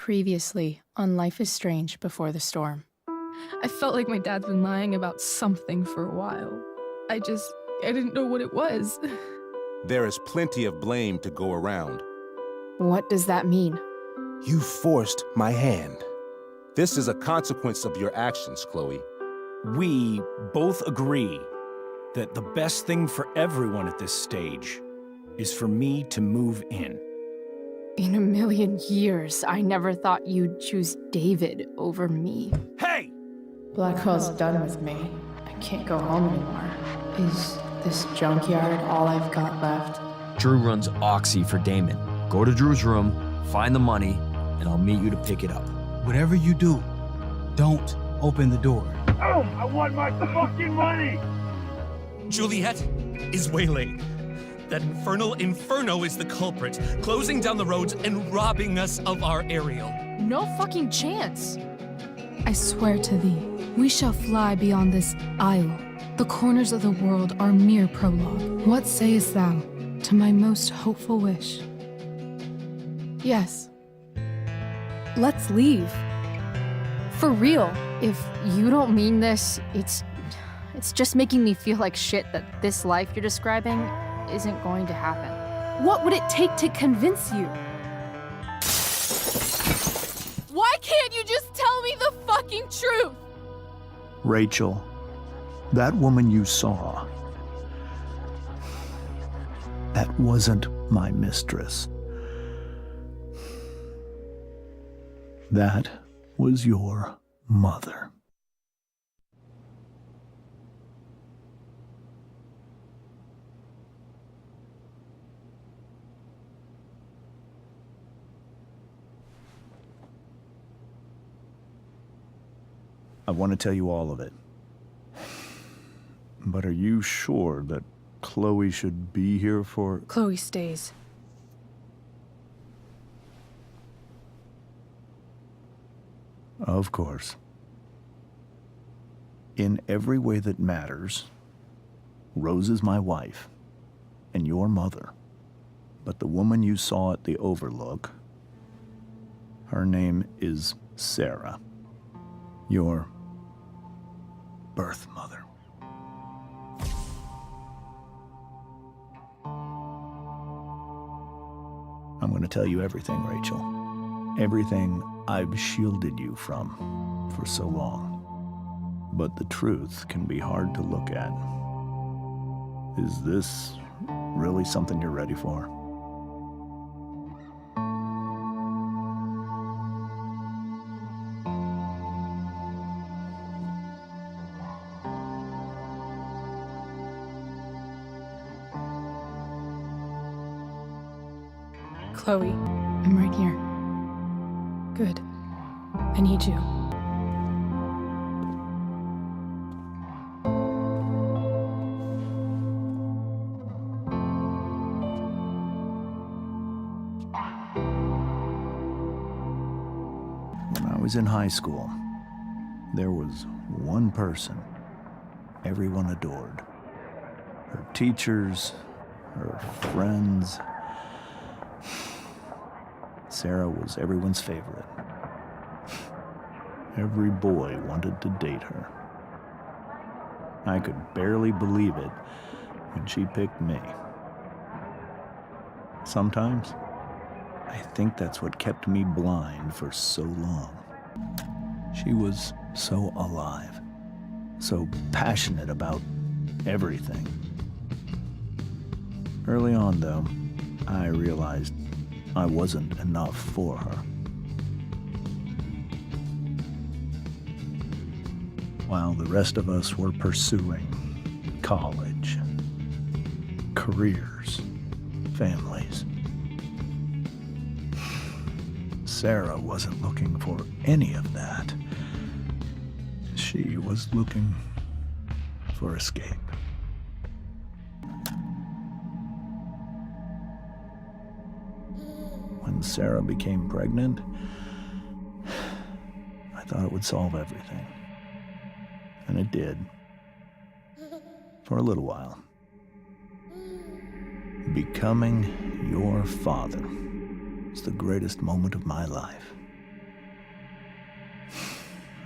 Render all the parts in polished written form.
Previously on Life is Strange Before the Storm. I felt like my dad's been lying about something for a while. I didn't know what it was. There is plenty of blame to go around. What does that mean? You forced my hand. This is a consequence of your actions, Chloe. We both agree that the best thing for everyone at this stage is for me to move in. In a million years, I never thought you'd choose David over me. Hey! Blackwell's done with me. I can't go home anymore. Is this junkyard all I've got left? Drew runs Oxy for Damon. Go to Drew's room, find the money, and I'll meet you to pick it up. Whatever you do, don't open the door. Oh, I want my fucking money! Juliet is wailing. That infernal inferno is the culprit, closing down the roads and robbing us of our aerial. No fucking chance. I swear to thee, we shall fly beyond this isle. The corners of the world are mere prologue. What sayest thou to my most hopeful wish? Yes. Let's leave. For real. If you don't mean this, it's just making me feel like shit that this life you're describing isn't going to happen. What would it take to convince you? Why can't you just tell me the fucking truth? Rachel, that woman you saw, that wasn't my mistress. That was your mother. I want to tell you all of it. But are you sure that Chloe should be here for... Chloe stays. Of course. In every way that matters, Rose is my wife and your mother. But the woman you saw at the Overlook, her name is Sarah, your birth mother. I'm going to tell you everything, Rachel. Everything I've shielded you from for so long. But the truth can be hard to look at. Is this really something you're ready for? Chloe, I'm right here. Good. I need you. When I was in high school, there was one person everyone adored. Her teachers, her friends. Sarah was everyone's favorite. Every boy wanted to date her. I could barely believe it when she picked me. Sometimes, I think that's what kept me blind for so long. She was so alive, so passionate about everything. Early on, though, I realized I wasn't enough for her. While the rest of us were pursuing college, careers, families, Sarah wasn't looking for any of that. She was looking for escape. When Sarah became pregnant, I thought it would solve everything. And it did. For a little while. Becoming your father was the greatest moment of my life.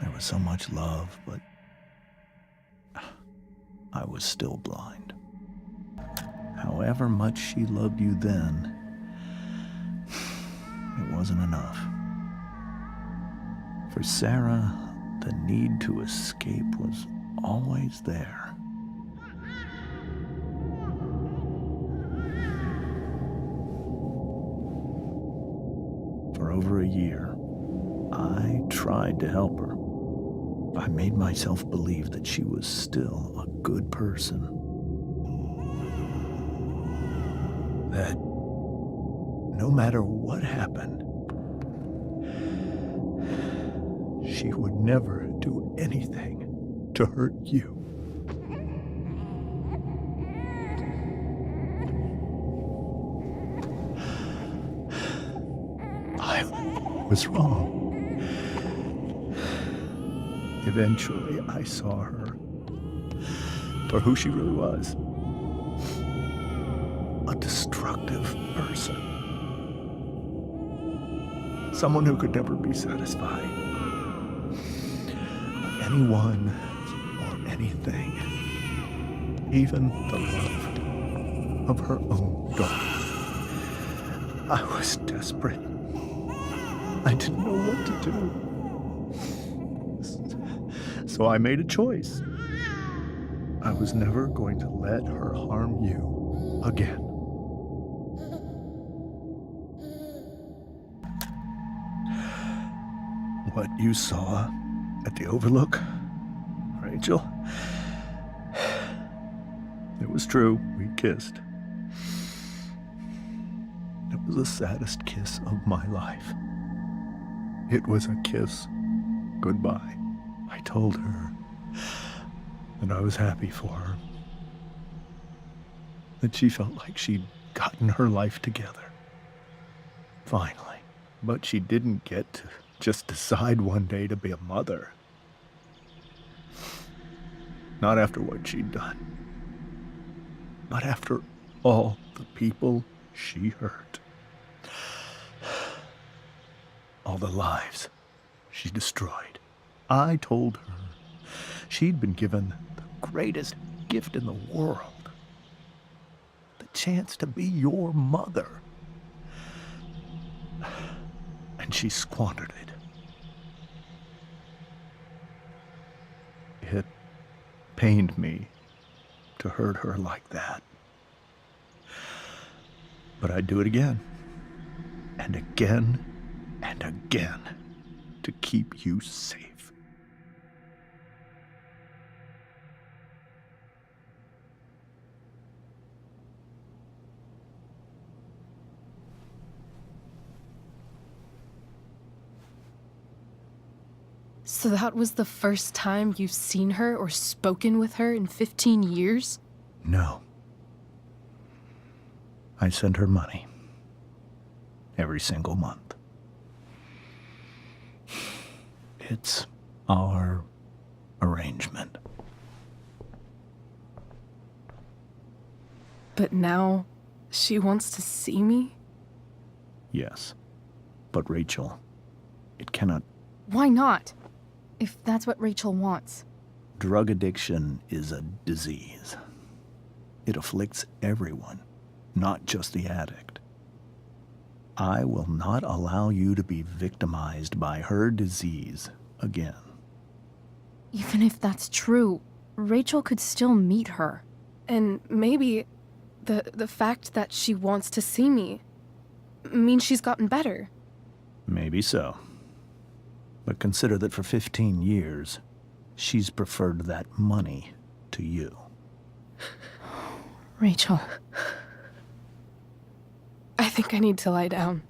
There was so much love, but I was still blind. However much she loved you then, it wasn't enough. For Sarah, the need to escape was always there. For over a year, I tried to help her. I made myself believe that she was still a good person. That no matter what happened, she would never do anything to hurt you. I was wrong. Eventually, I saw her for who she really was. A destructive person. Someone who could never be satisfied. Anyone or anything. Even the love of her own daughter. I was desperate. I didn't know what to do. So I made a choice. I was never going to let her harm you again. What you saw at the Overlook, Rachel, it was true. We kissed. It was the saddest kiss of my life. It was a kiss goodbye. I told her that I was happy for her. That she felt like she'd gotten her life together. Finally. But she didn't get to just decide one day to be a mother. Not after what she'd done. Not after all the people she hurt. All the lives she destroyed. I told her she'd been given the greatest gift in the world. The chance to be your mother. And she squandered it. It pained me to hurt her like that. But I'd do it again. And again and again to keep you safe. So that was the first time you've seen her or spoken with her in 15 years? No. I sent her money. Every single month. It's our arrangement. But now she wants to see me? Yes. But Rachel, it cannot. Why not? If that's what Rachel wants. Drug addiction is a disease. It afflicts everyone, not just the addict. I will not allow you to be victimized by her disease again. Even if that's true, Rachel could still meet her. And maybe the fact that she wants to see me means she's gotten better. Maybe so. But consider that for 15 years, she's preferred that money to you. Rachel. I think I need to lie down.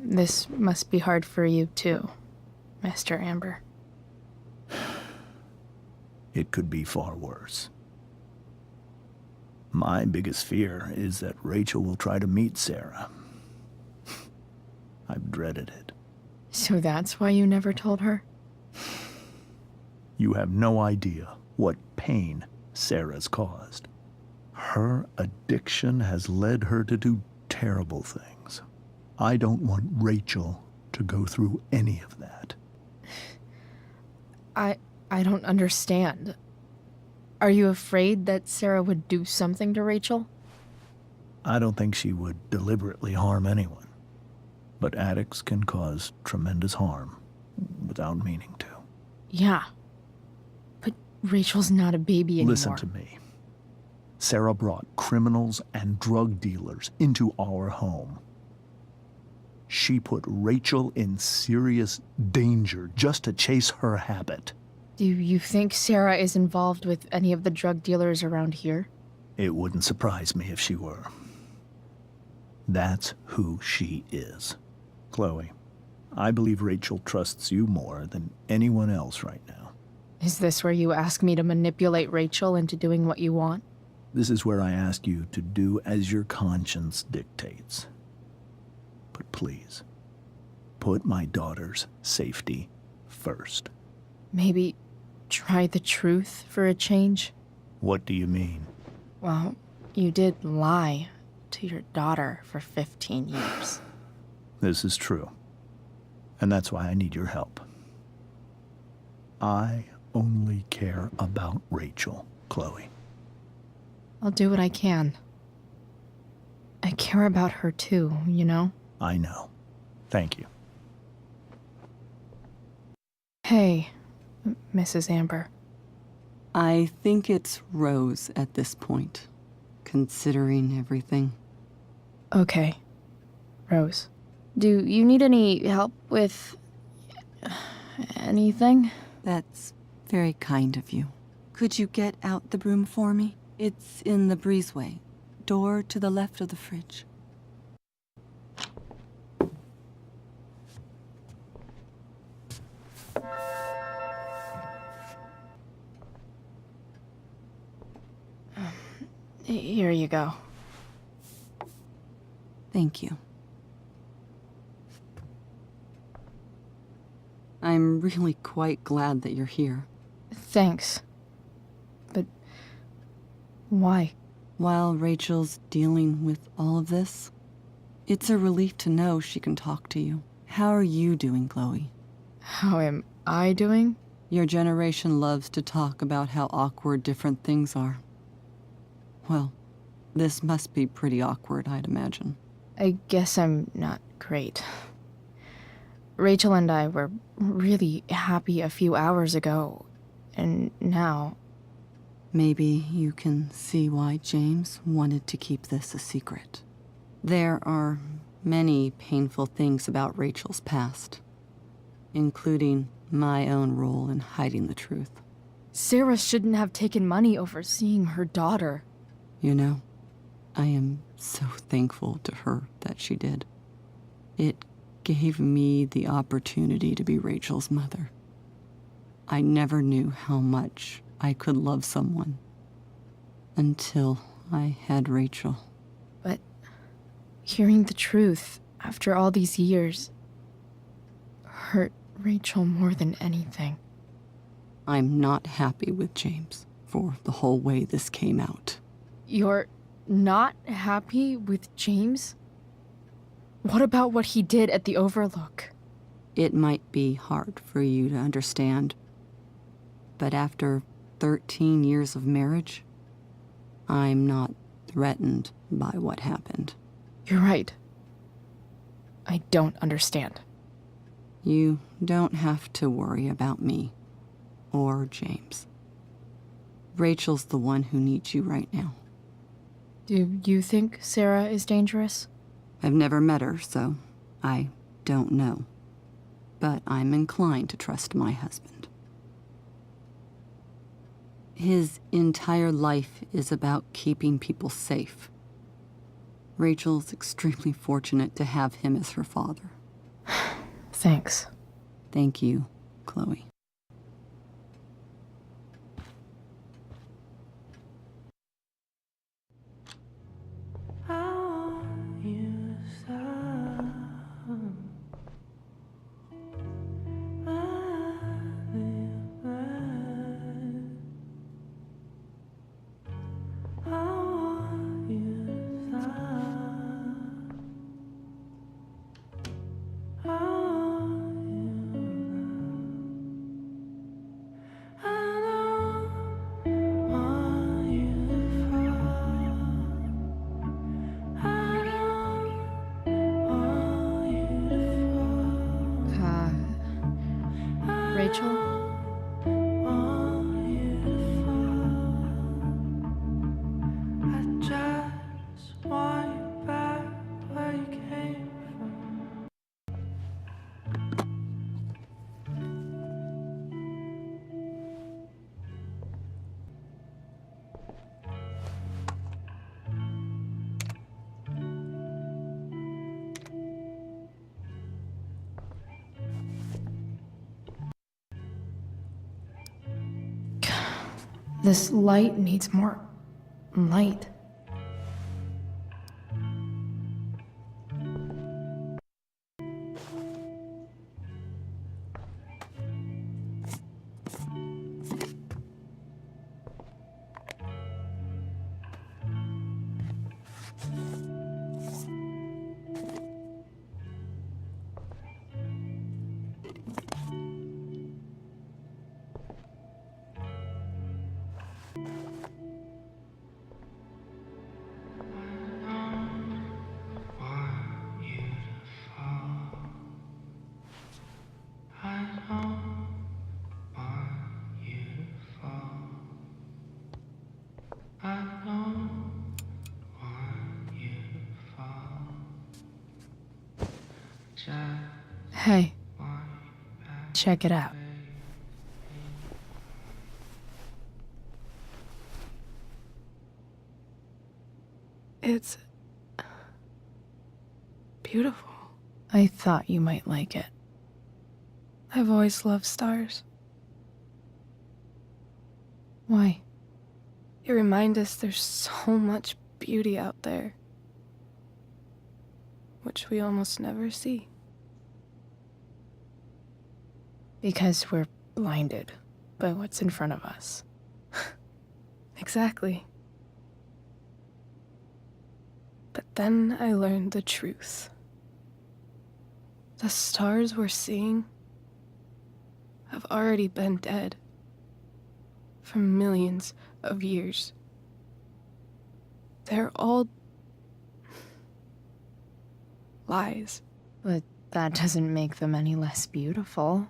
This must be hard for you too, Mr. Amber. It could be far worse. My biggest fear is that Rachel will try to meet Sarah. I've dreaded it. So that's why you never told her? You have no idea what pain Sarah's caused. Her addiction has led her to do terrible things. I don't want Rachel to go through any of that. I don't understand. Are you afraid that Sarah would do something to Rachel? I don't think she would deliberately harm anyone. But addicts can cause tremendous harm without meaning to. Yeah. But Rachel's not a baby anymore. Listen to me. Sarah brought criminals and drug dealers into our home. She put Rachel in serious danger just to chase her habit. Do you think Sarah is involved with any of the drug dealers around here? It wouldn't surprise me if she were. That's who she is. Chloe, I believe Rachel trusts you more than anyone else right now. Is this where you ask me to manipulate Rachel into doing what you want? This is where I ask you to do as your conscience dictates. But please, put my daughter's safety first. Maybe try the truth for a change? What do you mean? Well, you did lie to your daughter for 15 years. This is true. And that's why I need your help. I only care about Rachel, Chloe. I'll do what I can. I care about her too, you know? I know. Thank you. Hey, Mrs. Amber. I think it's Rose at this point, considering everything. Okay, Rose. Do you need any help with anything? That's very kind of you. Could you get out the broom for me? It's in the breezeway, door to the left of the fridge. Here you go. Thank you. I'm really quite glad that you're here. Thanks. But why? While Rachel's dealing with all of this, it's a relief to know she can talk to you. How are you doing, Chloe? How am I doing? Your generation loves to talk about how awkward different things are. Well, this must be pretty awkward, I'd imagine. I guess I'm not great. Rachel and I were really happy a few hours ago, and now... Maybe you can see why James wanted to keep this a secret. There are many painful things about Rachel's past, including my own role in hiding the truth. Sarah shouldn't have taken money over seeing her daughter. You know, I am so thankful to her that she did. It gave me the opportunity to be Rachel's mother. I never knew how much I could love someone until I had Rachel. But hearing the truth after all these years hurt Rachel more than anything. I'm not happy with James for the whole way this came out. You're not happy with James? What about what he did at the Overlook? It might be hard for you to understand, but after 13 years of marriage, I'm not threatened by what happened. You're right. I don't understand. You don't have to worry about me or James. Rachel's the one who needs you right now. Do you think Sarah is dangerous? I've never met her, so I don't know. But I'm inclined to trust my husband. His entire life is about keeping people safe. Rachel's extremely fortunate to have him as her father. Thanks. Thank you, Chloe. Rachel? This light needs more light. Hey, check it out. It's beautiful. I thought you might like it. I've always loved stars. Why? They remind us there's so much beauty out there, which we almost never see. Because we're blinded by what's in front of us. Exactly. But then I learned the truth. The stars we're seeing have already been dead for millions of years. They're all lies. But that doesn't make them any less beautiful,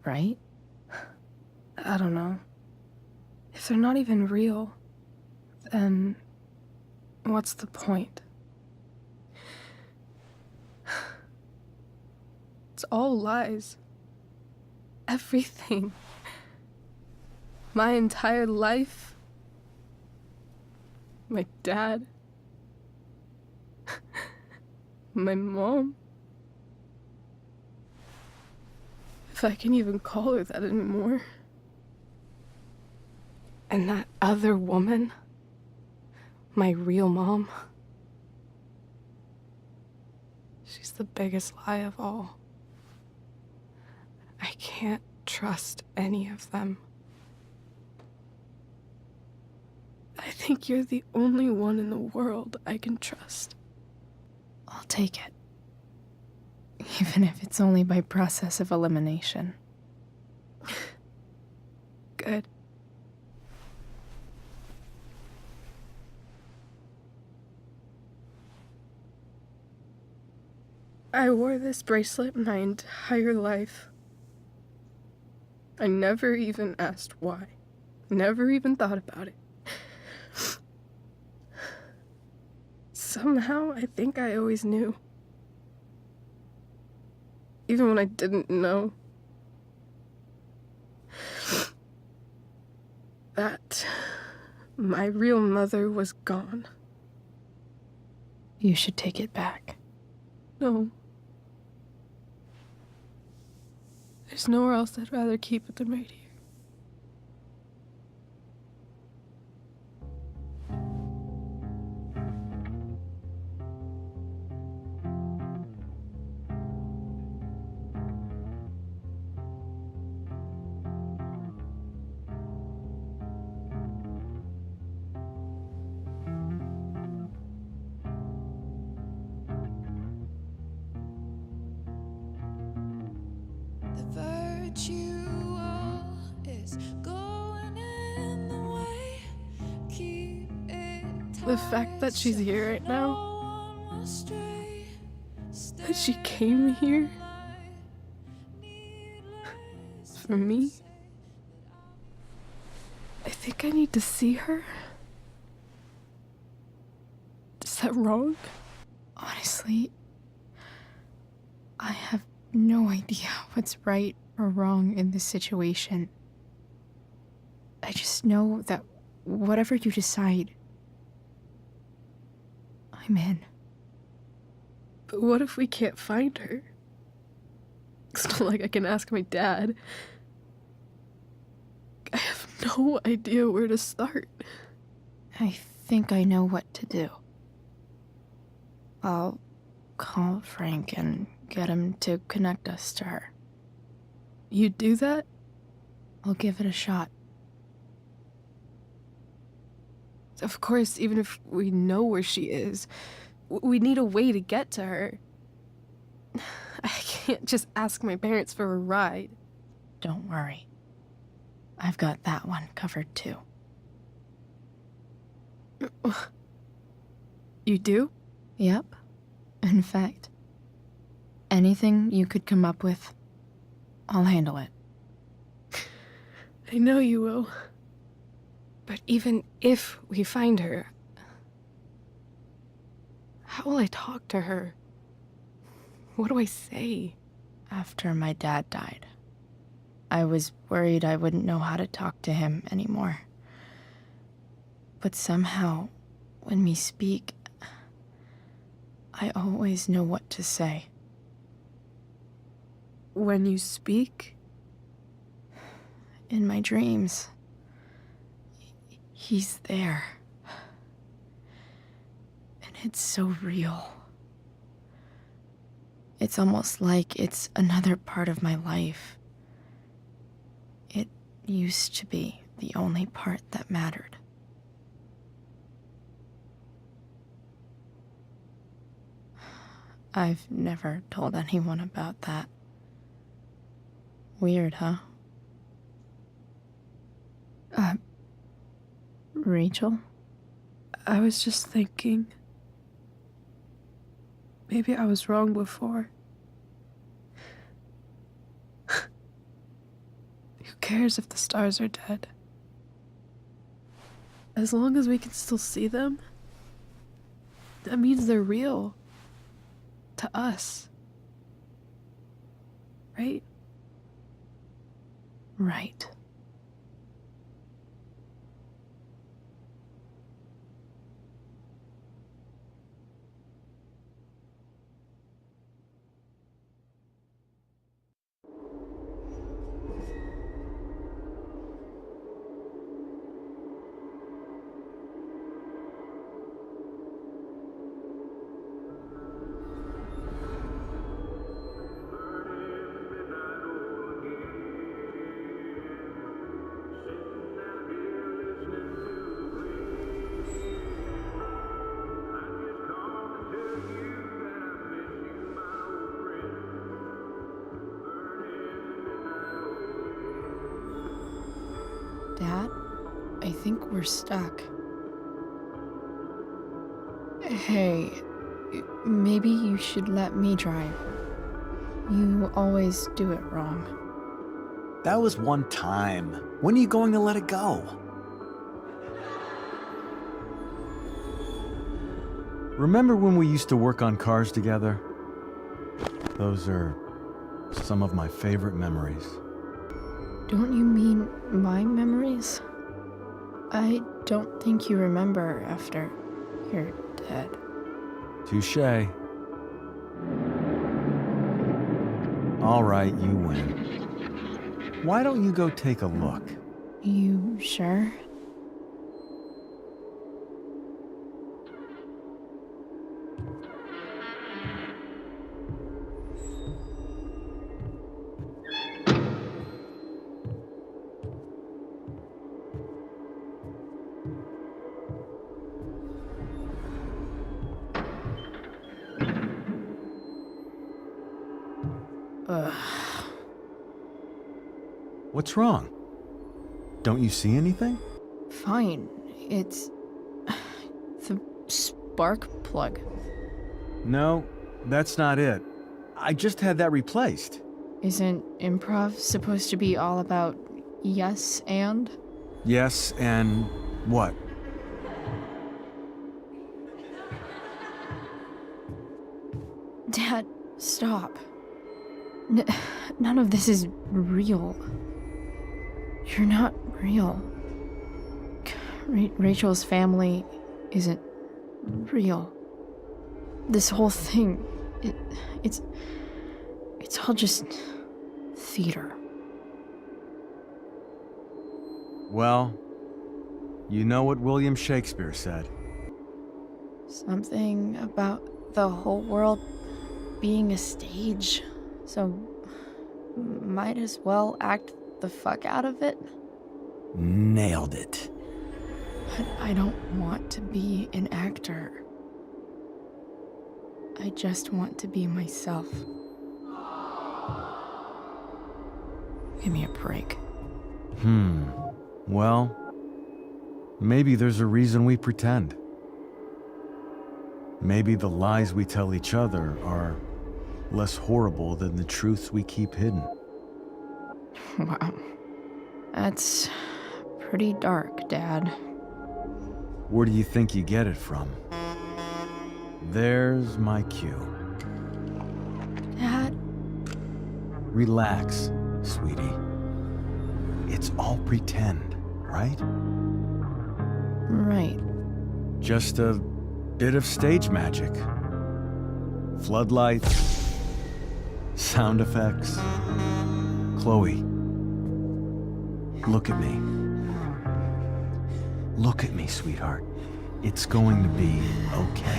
right? I don't know. If they're not even real, then what's the point? It's all lies. Everything. My entire life. My dad. My mom. If I can even call her that anymore. And that other woman. My real mom. She's the biggest lie of all. I can't trust any of them. I think you're the only one in the world I can trust. I'll take it. Even if it's only by process of elimination. Good. I wore this bracelet my entire life. I never even asked why. Never even thought about it. Somehow, I think I always knew. Even when I didn't know. That my real mother was gone. You should take it back. No. There's nowhere else I'd rather keep it than right here. The fact that she's here right now, that she came here, from me? I think I need to see her. Is that wrong? Honestly, I have no idea what's right or wrong in this situation. I just know that whatever you decide, I'm in. But what if we can't find her? It's not like I can ask my dad. I have no idea where to start. I think I know what to do. I'll call Frank and get him to connect us to her. You'd do that? I'll give it a shot. Of course, even if we know where she is, we need a way to get to her. I can't just ask my parents for a ride. Don't worry. I've got that one covered too. You do? Yep. In fact, anything you could come up with, I'll handle it. I know you will. But even if we find her, how will I talk to her? What do I say? After my dad died, I was worried I wouldn't know how to talk to him anymore. But somehow, when we speak, I always know what to say. When you speak? In my dreams. He's there. And it's so real. It's almost like it's another part of my life. It used to be the only part that mattered. I've never told anyone about that. Weird, huh? Rachel? I was just thinking. Maybe I was wrong before. Who cares if the stars are dead? As long as we can still see them, that means they're real. To us. Right? Right. Dad, I think we're stuck. Hey, maybe you should let me drive. You always do it wrong. That was one time. When are you going to let it go? Remember when we used to work on cars together? Those are some of my favorite memories. Don't you mean my memories? I don't think you remember after you're dead. Touché. All right, you win. Why don't you go take a look? You sure? What's wrong? Don't you see anything? Fine. It's the spark plug. No, that's not it. I just had that replaced. Isn't improv supposed to be all about yes and? Yes, and what? Dad, stop. None of this is real. You're not real. Rachel's family isn't real. This whole thing, it's all just theater. Well, you know what William Shakespeare said. Something about the whole world being a stage, so might as well act the fuck out of it. Nailed it. But I don't want to be an actor. I just want to be myself. Give me a break. Well, maybe there's a reason we pretend. Maybe the lies we tell each other are less horrible than the truths we keep hidden. Wow. That's pretty dark, Dad. Where do you think you get it from? There's my cue. Dad? Relax, sweetie. It's all pretend, right? Right. Just a bit of stage magic. Floodlights, sound effects. Chloe, look at me. Look at me, sweetheart. It's going to be okay.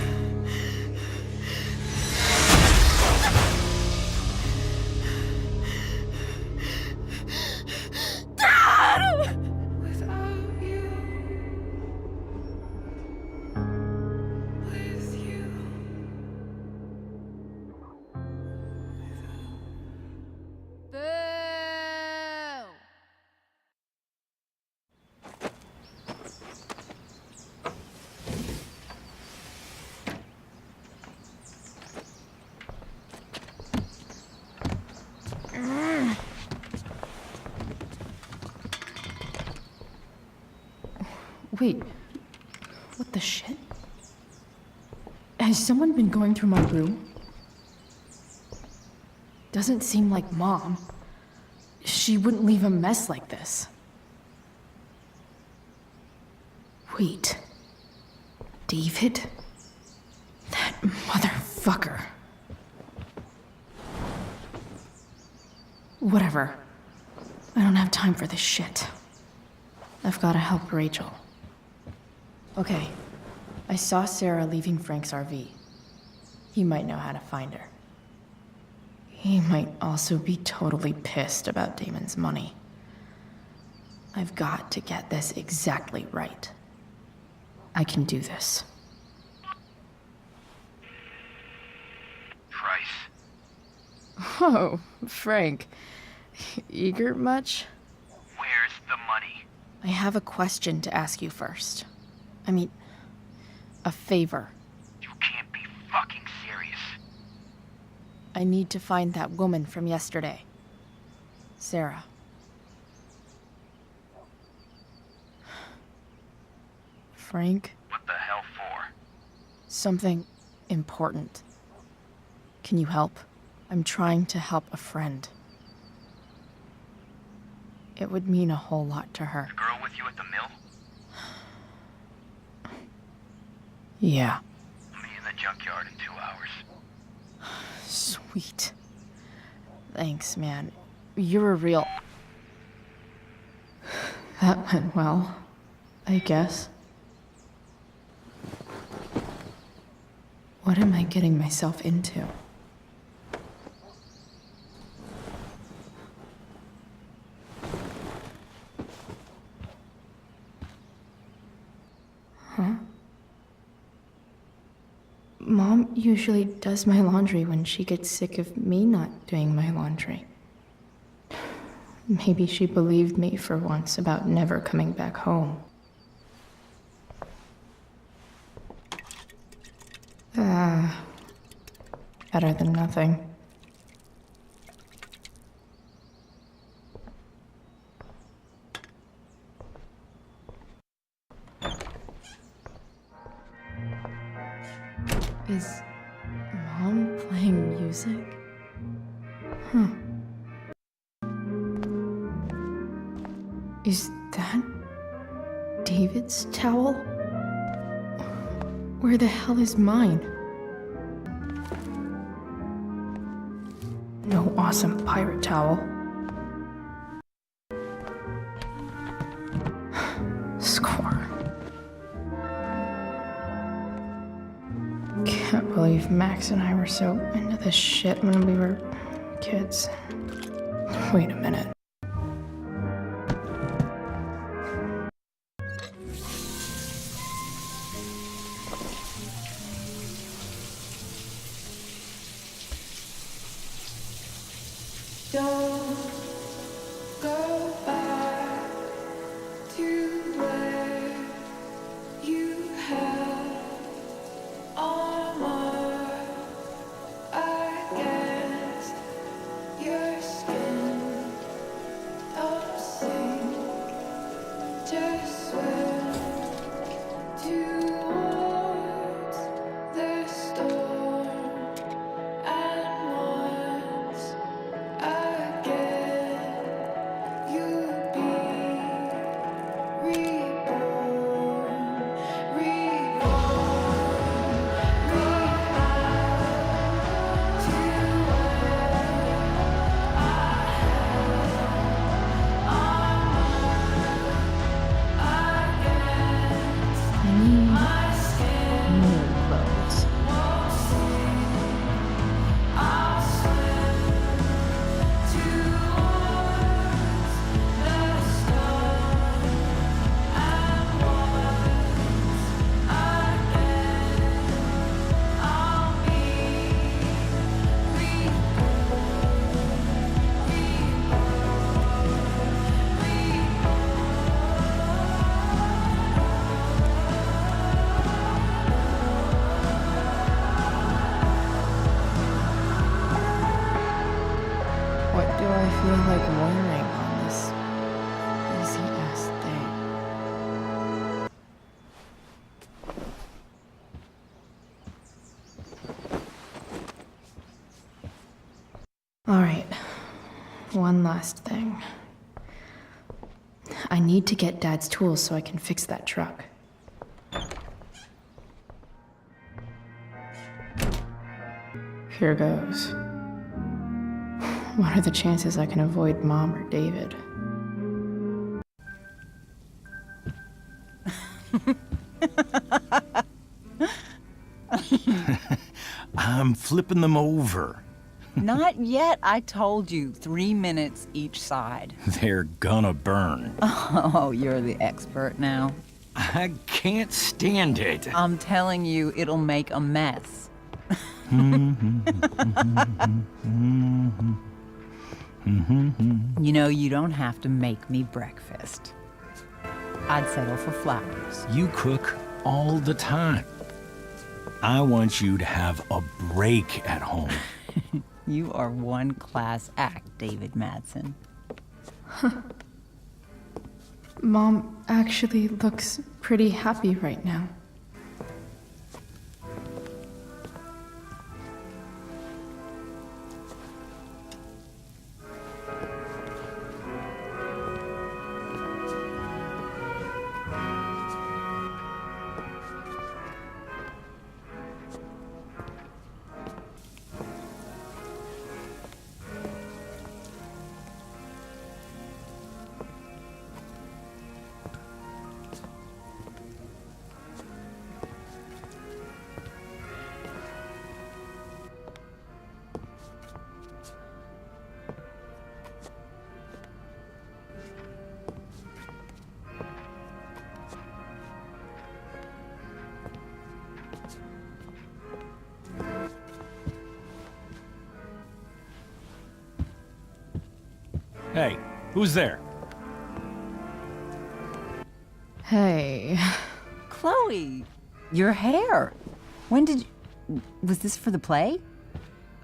Wait, what the shit? Has someone been going through my room? Doesn't seem like Mom. She wouldn't leave a mess like this. Wait. David? That motherfucker. Whatever. I don't have time for this shit. I've gotta help Rachel. Okay, I saw Sarah leaving Frank's RV. He might know how to find her. He might also be totally pissed about Damon's money. I've got to get this exactly right. I can do this. Price. Oh, Frank. Eager much? Where's the money? I have a question to ask you first. I mean, a favor. You can't be fucking serious. I need to find that woman from yesterday. Sarah. Frank? What the hell for? Something important. Can you help? I'm trying to help a friend. It would mean a whole lot to her. The girl with you at the mill? Yeah. I'll meet in the junkyard in 2 hours. Sweet. Thanks, man. You're a real... That went well, I guess. What am I getting myself into? Huh? Mom usually does my laundry when she gets sick of me not doing my laundry. Maybe she believed me for once about never coming back home. Better than nothing. Is Mom playing music? Huh. Is that David's towel? Where the hell is mine? No awesome pirate towel. Score. Can't believe Max and I were so into this shit when we were kids. Wait a minute. Don't go back to where you had armor against your skin. Don't sink, just swim towards the storm. And once again, you'll be reborn, New clothes. What do I feel like wearing on this easy ass thing? Alright, one last thing. I need to get Dad's tools so I can fix that truck. Here goes. What are the chances I can avoid Mom or David? I'm flipping them over. Not yet. I told you, 3 minutes each side. They're gonna burn. Oh, you're the expert now. I can't stand it. I'm telling you, it'll make a mess. You know, you don't have to make me breakfast. I'd settle for flowers. You cook all the time. I want you to have a break at home. You are one class act, David Madsen. Mom actually looks pretty happy right now. Hey, who's there? Hey. Chloe, your hair. When did you... Was this for the play?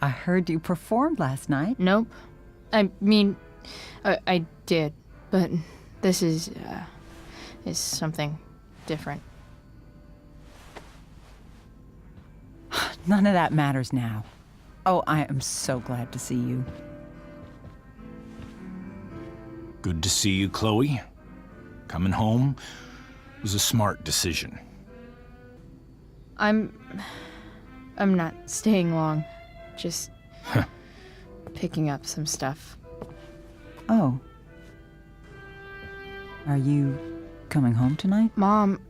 I heard you performed last night. Nope. I mean, I did, but this is something different. None of that matters now. Oh, I am so glad to see you. Good to see you, Chloe. Coming home was a smart decision. I'm not staying long. Just picking up some stuff. Oh. Are you coming home tonight? Mom,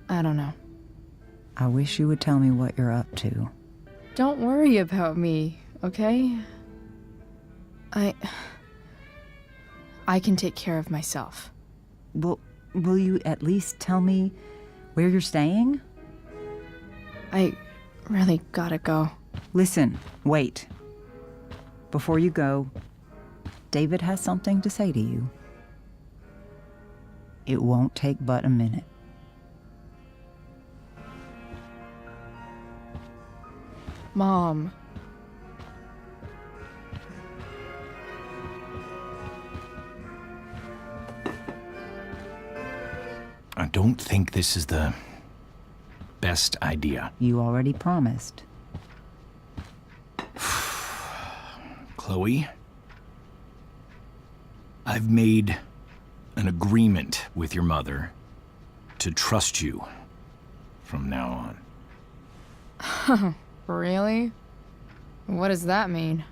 I don't know. I wish you would tell me what you're up to. Don't worry about me, okay? I can take care of myself. Will you at least tell me where you're staying? I really gotta go. Listen, wait. Before you go, David has something to say to you. It won't take but a minute. Mom. I don't think this is the best idea. You already promised. Chloe, I've made an agreement with your mother to trust you from now on. Really? What does that mean?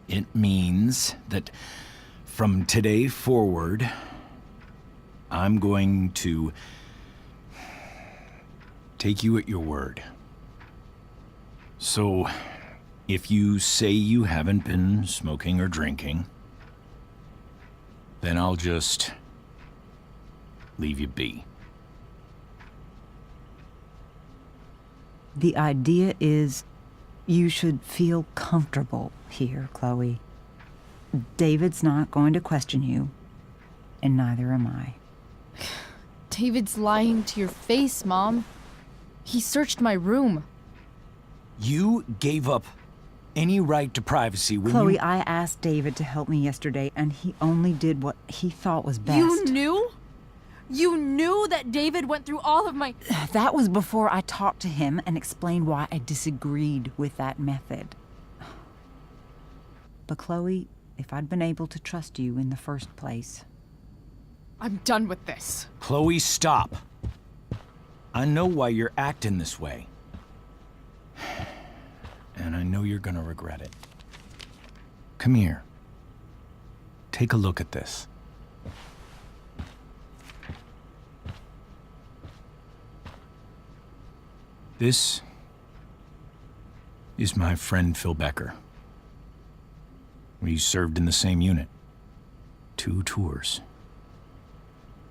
It means that from today forward, I'm going to take you at your word. So, if you say you haven't been smoking or drinking, then I'll just leave you be. The idea is you should feel comfortable here, Chloe. David's not going to question you, and neither am I. David's lying to your face, Mom. He searched my room. You gave up any right to privacy when Chloe, you... I asked David to help me yesterday, and he only did what he thought was best. You knew? You knew that David went through all of my... That was before I talked to him and explained why I disagreed with that method. But Chloe, if I'd been able to trust you in the first place... I'm done with this. Chloe, stop. I know why you're acting this way. And I know you're gonna regret it. Come here. Take a look at this. This is my friend Phil Becker. We served in the same unit. 2 tours.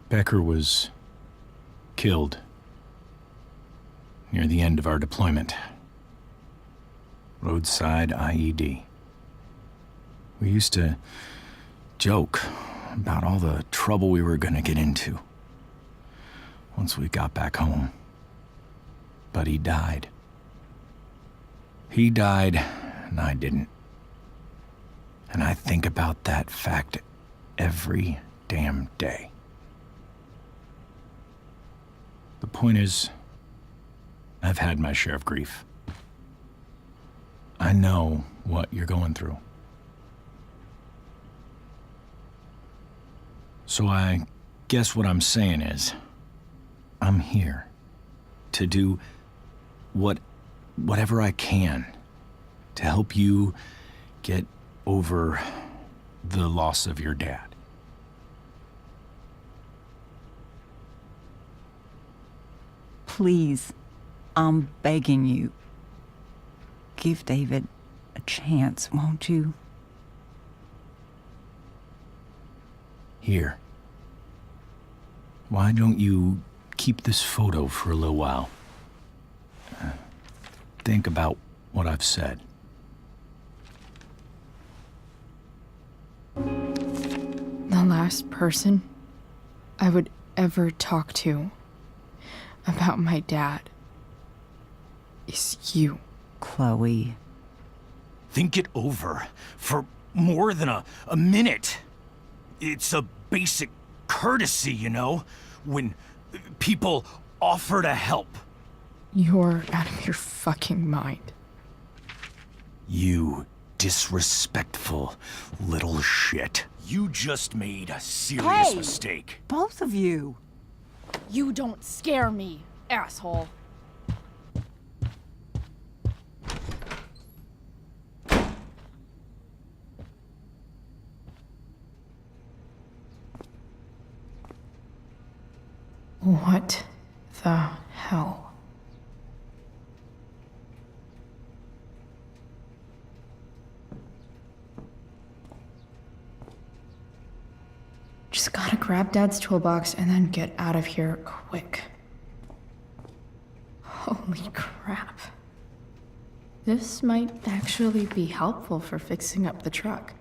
Becker was killed near the end of our deployment. Roadside IED. We used to joke about all the trouble we were gonna get into once we got back home. But he died. He died, and I didn't. And I think about that fact every damn day. The point is, I've had my share of grief. I know what you're going through. So I guess what I'm saying is, I'm here to do whatever I can to help you get over the loss of your dad. Please, I'm begging you. Give David a chance, won't you? Here. Why don't you keep this photo for a little while? Think about what I've said. The last person I would ever talk to about my dad is you. Chloe. Think it over for more than a minute. It's a basic courtesy, you know? When people offer to help. You're out of your fucking mind. You disrespectful little shit. You just made a serious Hey! mistake. Both of you. You don't scare me, asshole. What the hell? Just gotta grab Dad's toolbox and then get out of here quick. Holy crap. This might actually be helpful for fixing up the truck.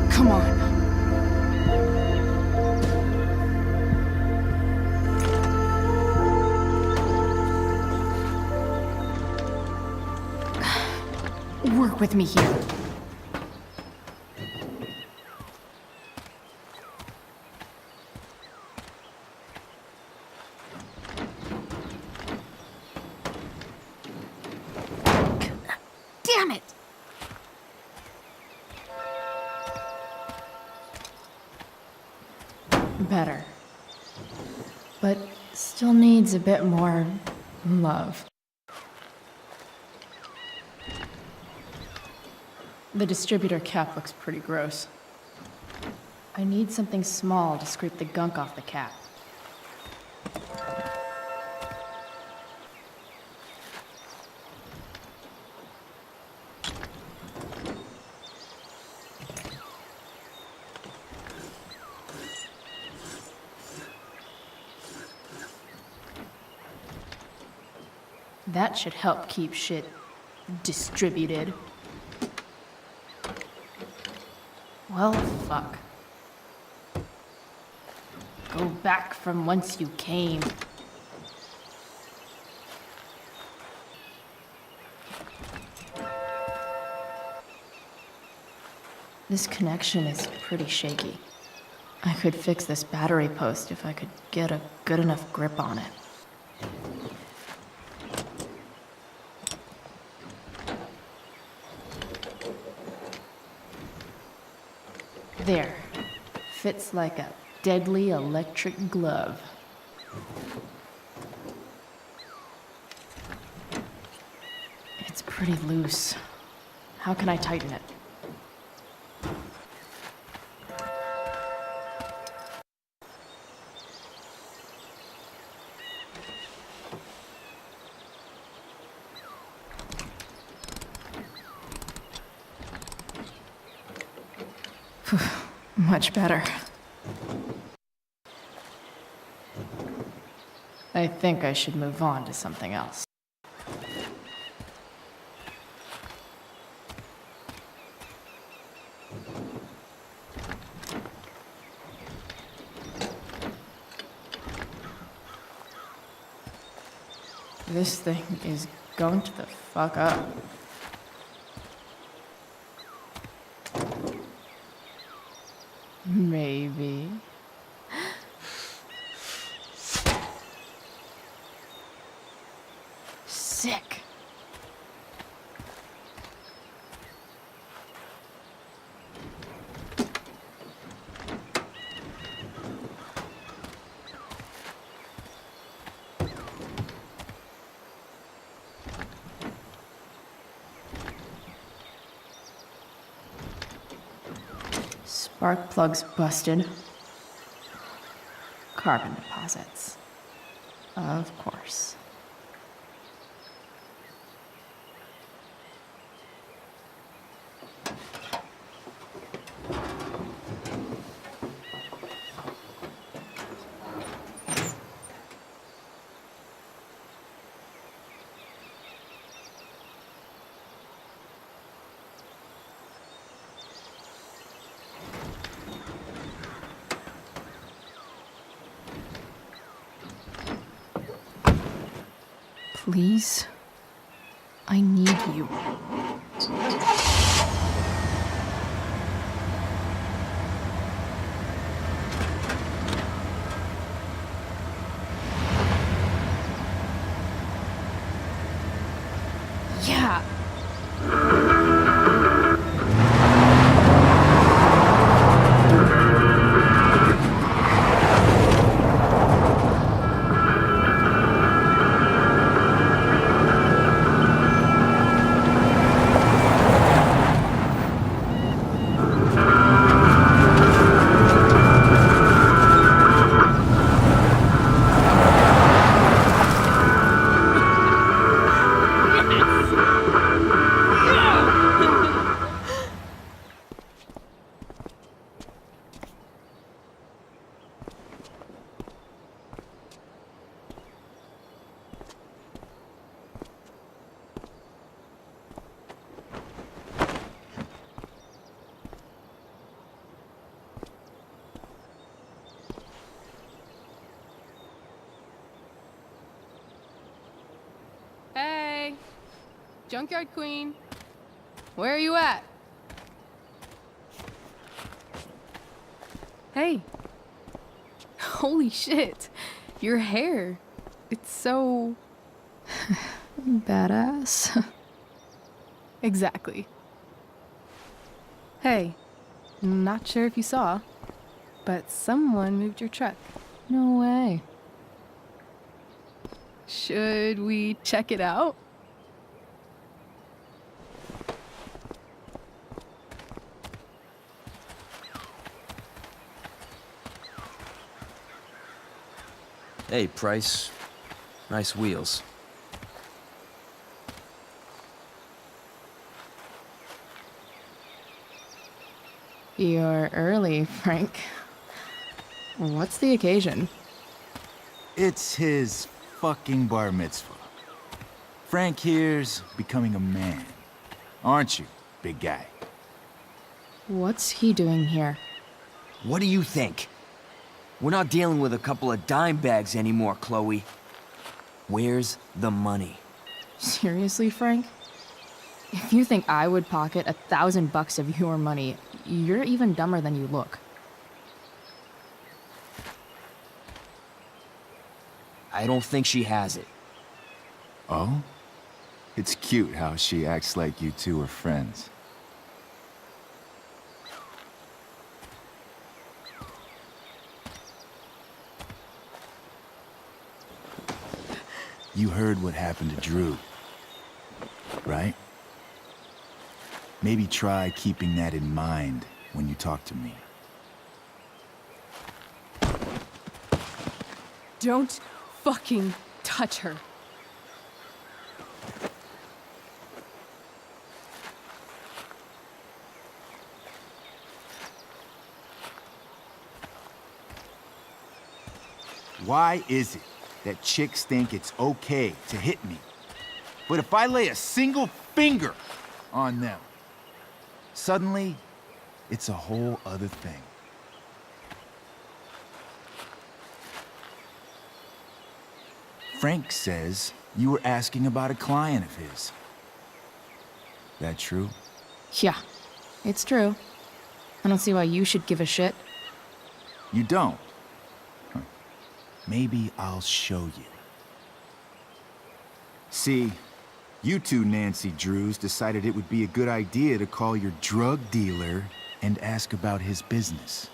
Come on. Work with me here. Damn it! Better. But still needs a bit more love. The distributor cap looks pretty gross. I need something small to scrape the gunk off the cap. That should help keep shit distributed. Well, fuck. Go back from whence you came. This connection is pretty shaky. I could fix this battery post if I could get a good enough grip on it. There. Fits like a deadly electric glove. It's pretty loose. How can I tighten it? Much better. I think I should move on to something else. This thing is going to the fuck up. Maybe. Sick. Spark plugs busted. Carbon deposits. Of course. Please, I need you. Yeah. Hey, Junkyard Queen, where are you at? Hey, holy shit, your hair, it's so badass. Exactly. Hey, not sure if you saw, but someone moved your truck. No way. Should we check it out? Hey, Price. Nice wheels. You're early, Frank. What's the occasion? It's his fucking bar mitzvah. Frank here's becoming a man. Aren't you, big guy? What's he doing here? What do you think? We're not dealing with a couple of dime bags anymore, Chloe. Where's the money? Seriously, Frank? If you think I would pocket $1,000 of your money, you're even dumber than you look. I don't think she has it. Oh? It's cute how she acts like you two are friends. You heard what happened to Drew, right? Maybe try keeping that in mind when you talk to me. Don't fucking touch her. Why is it that chicks think it's okay to hit me? But if I lay a single finger on them, suddenly it's a whole other thing. Frank says you were asking about a client of his. That true? Yeah, it's true. I don't see why you should give a shit. You don't? Huh. Maybe I'll show you. See, you two Nancy Drews decided it would be a good idea to call your drug dealer and ask about his business.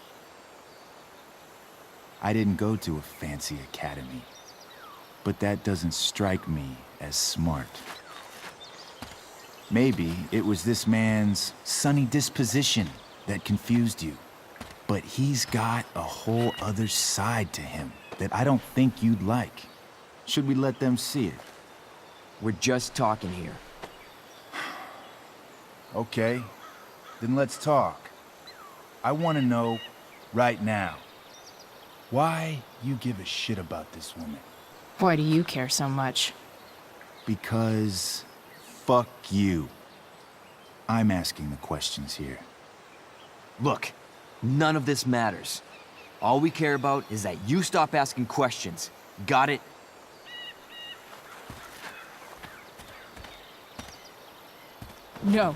I didn't go to a fancy academy, but that doesn't strike me as smart. Maybe it was this man's sunny disposition that confused you, but he's got a whole other side to him that I don't think you'd like. Should we let them see it? We're just talking here. Okay, then let's talk. I want to know right now why you give a shit about this woman. Why do you care so much? Because fuck you. I'm asking the questions here. Look, none of this matters. All we care about is that you stop asking questions. Got it? No.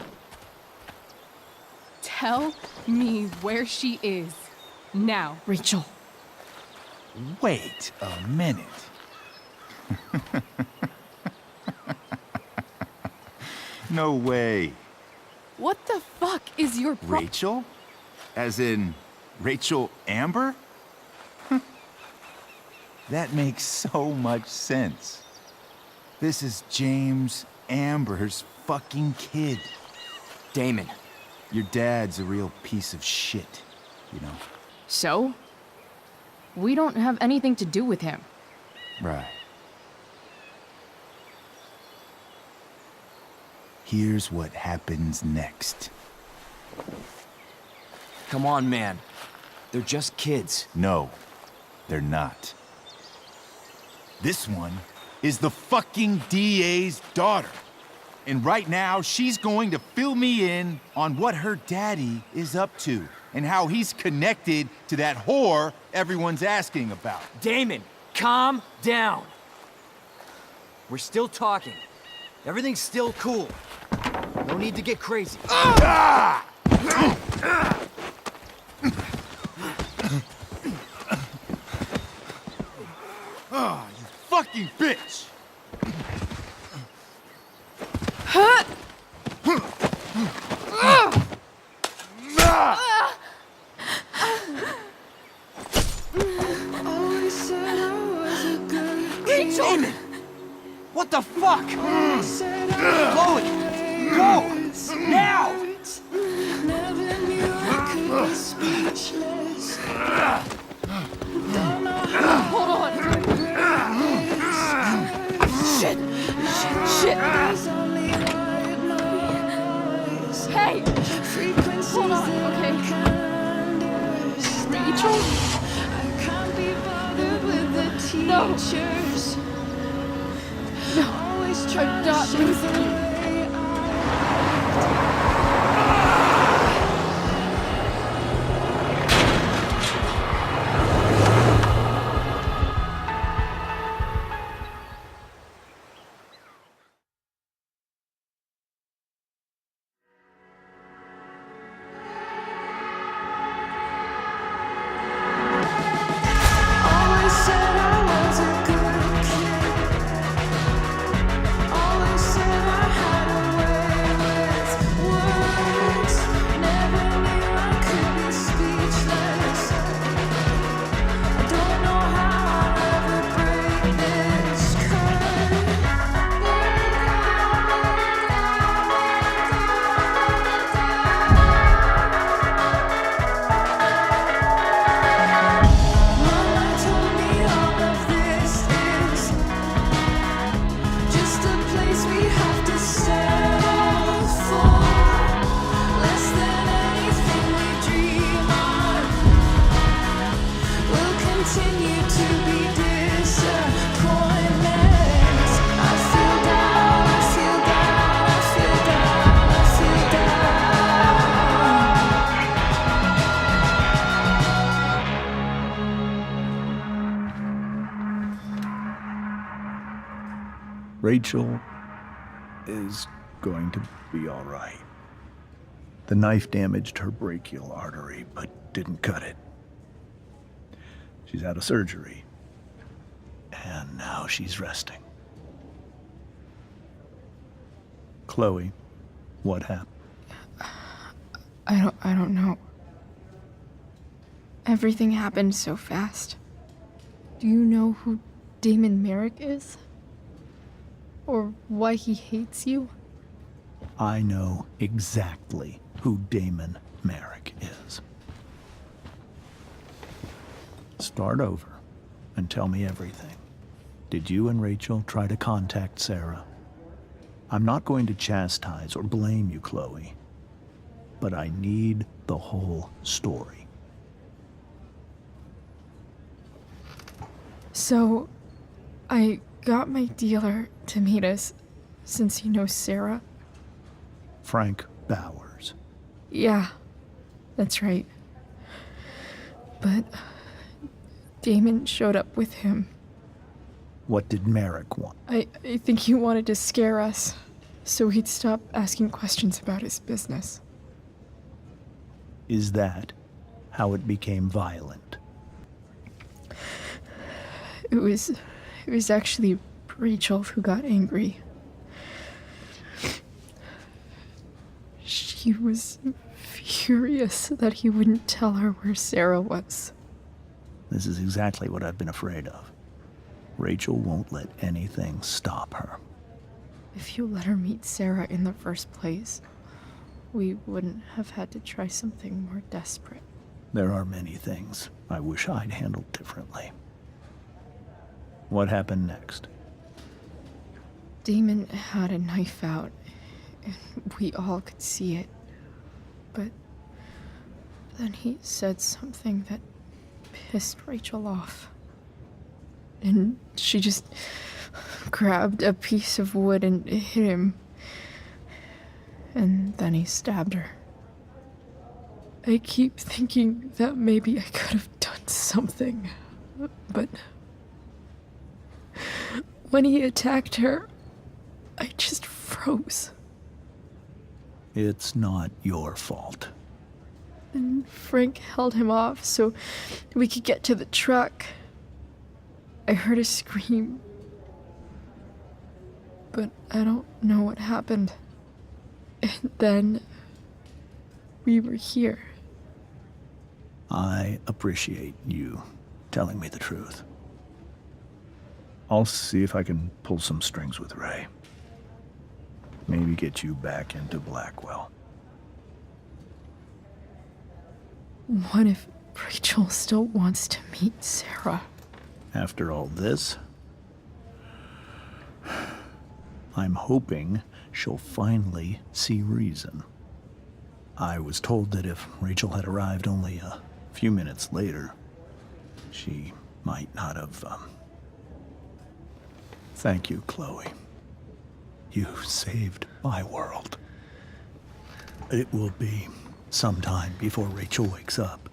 Tell me where she is. Now, Rachel. Wait a minute. No way. What the fuck is your Rachel? As in, Rachel Amber? That makes so much sense. This is James Amber's fucking kid. Damon. Your dad's a real piece of shit, you know? So? We don't have anything to do with him. Right. Here's what happens next. Come on, man. They're just kids. No, they're not. This one is the fucking DA's daughter. And right now, she's going to fill me in on what her daddy is up to and how he's connected to that whore everyone's asking about. Damon, calm down. We're still talking. Everything's still cool. No need to get crazy. Ah! Oh, you fucking bitch! Rachel! Damon! What the fuck? Chloe! Go! Now! Never knew I could be speechless. Don't know how. Hold on! Shit! Shit! Hey! Hold on, okay? Rachel? I can't be bothered with the teachers. No. Always try I'm to not show losing the you. way I always said I was a good kid. Always said I had a way with words. Never knew I could be speechless. I don't know how I'll ever break this Mama told me all of this is just a place we have to settle for. Less than anything we dream of. We'll continue to be disappointments. I feel down, I feel down, I feel down, I feel Rachel is going to be all right. The knife damaged her brachial artery, but didn't cut it. She's out of surgery, and now she's resting. Chloe, what happened? I don't know. Everything happened so fast. Do you know who Damon Merrick is? Or why he hates you? I know exactly who Damon Merrick is. Start over and tell me everything. Did you and Rachel try to contact Sarah? I'm not going to chastise or blame you, Chloe, but I need the whole story. So, I got my dealer to meet us, since he knows Sarah. Frank Bowers. Yeah, that's right. But Damon showed up with him. What did Merrick want? I think he wanted to scare us, so he'd stop asking questions about his business. Is that how it became violent? It was actually Rachel who got angry. She was furious that he wouldn't tell her where Sarah was. This is exactly what I've been afraid of. Rachel won't let anything stop her. If you let her meet Sarah in the first place, we wouldn't have had to try something more desperate. There are many things I wish I'd handled differently. What happened next? Damon had a knife out, and we all could see it. But then he said something that pissed Rachel off. And she just grabbed a piece of wood and hit him. And then he stabbed her. I keep thinking that maybe I could have done something, but when he attacked her, I just froze. It's not your fault. And Frank held him off so we could get to the truck. I heard a scream, but I don't know what happened. And then we were here. I appreciate you telling me the truth. I'll see if I can pull some strings with Ray. Maybe get you back into Blackwell. What if Rachel still wants to meet Sarah? After all this, I'm hoping she'll finally see reason. I was told that if Rachel had arrived only a few minutes later, she might not have, Thank you, Chloe. You saved my world. It will be some time before Rachel wakes up.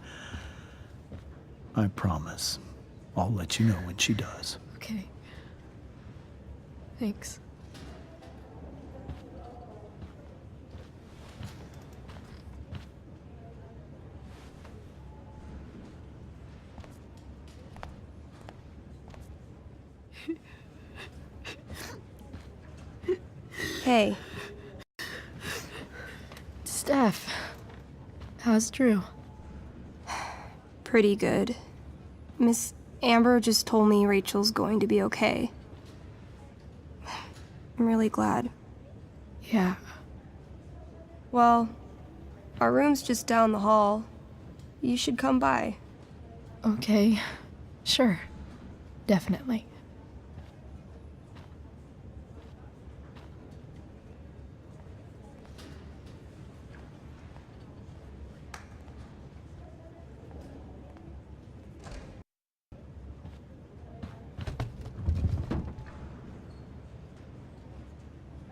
I promise. I'll let you know when she does. Okay. Thanks. Hey. Steph, how's Drew? Pretty good. Miss Amber just told me Rachel's going to be okay. I'm really glad. Yeah. Well, our room's just down the hall. You should come by. Okay. Sure. Definitely.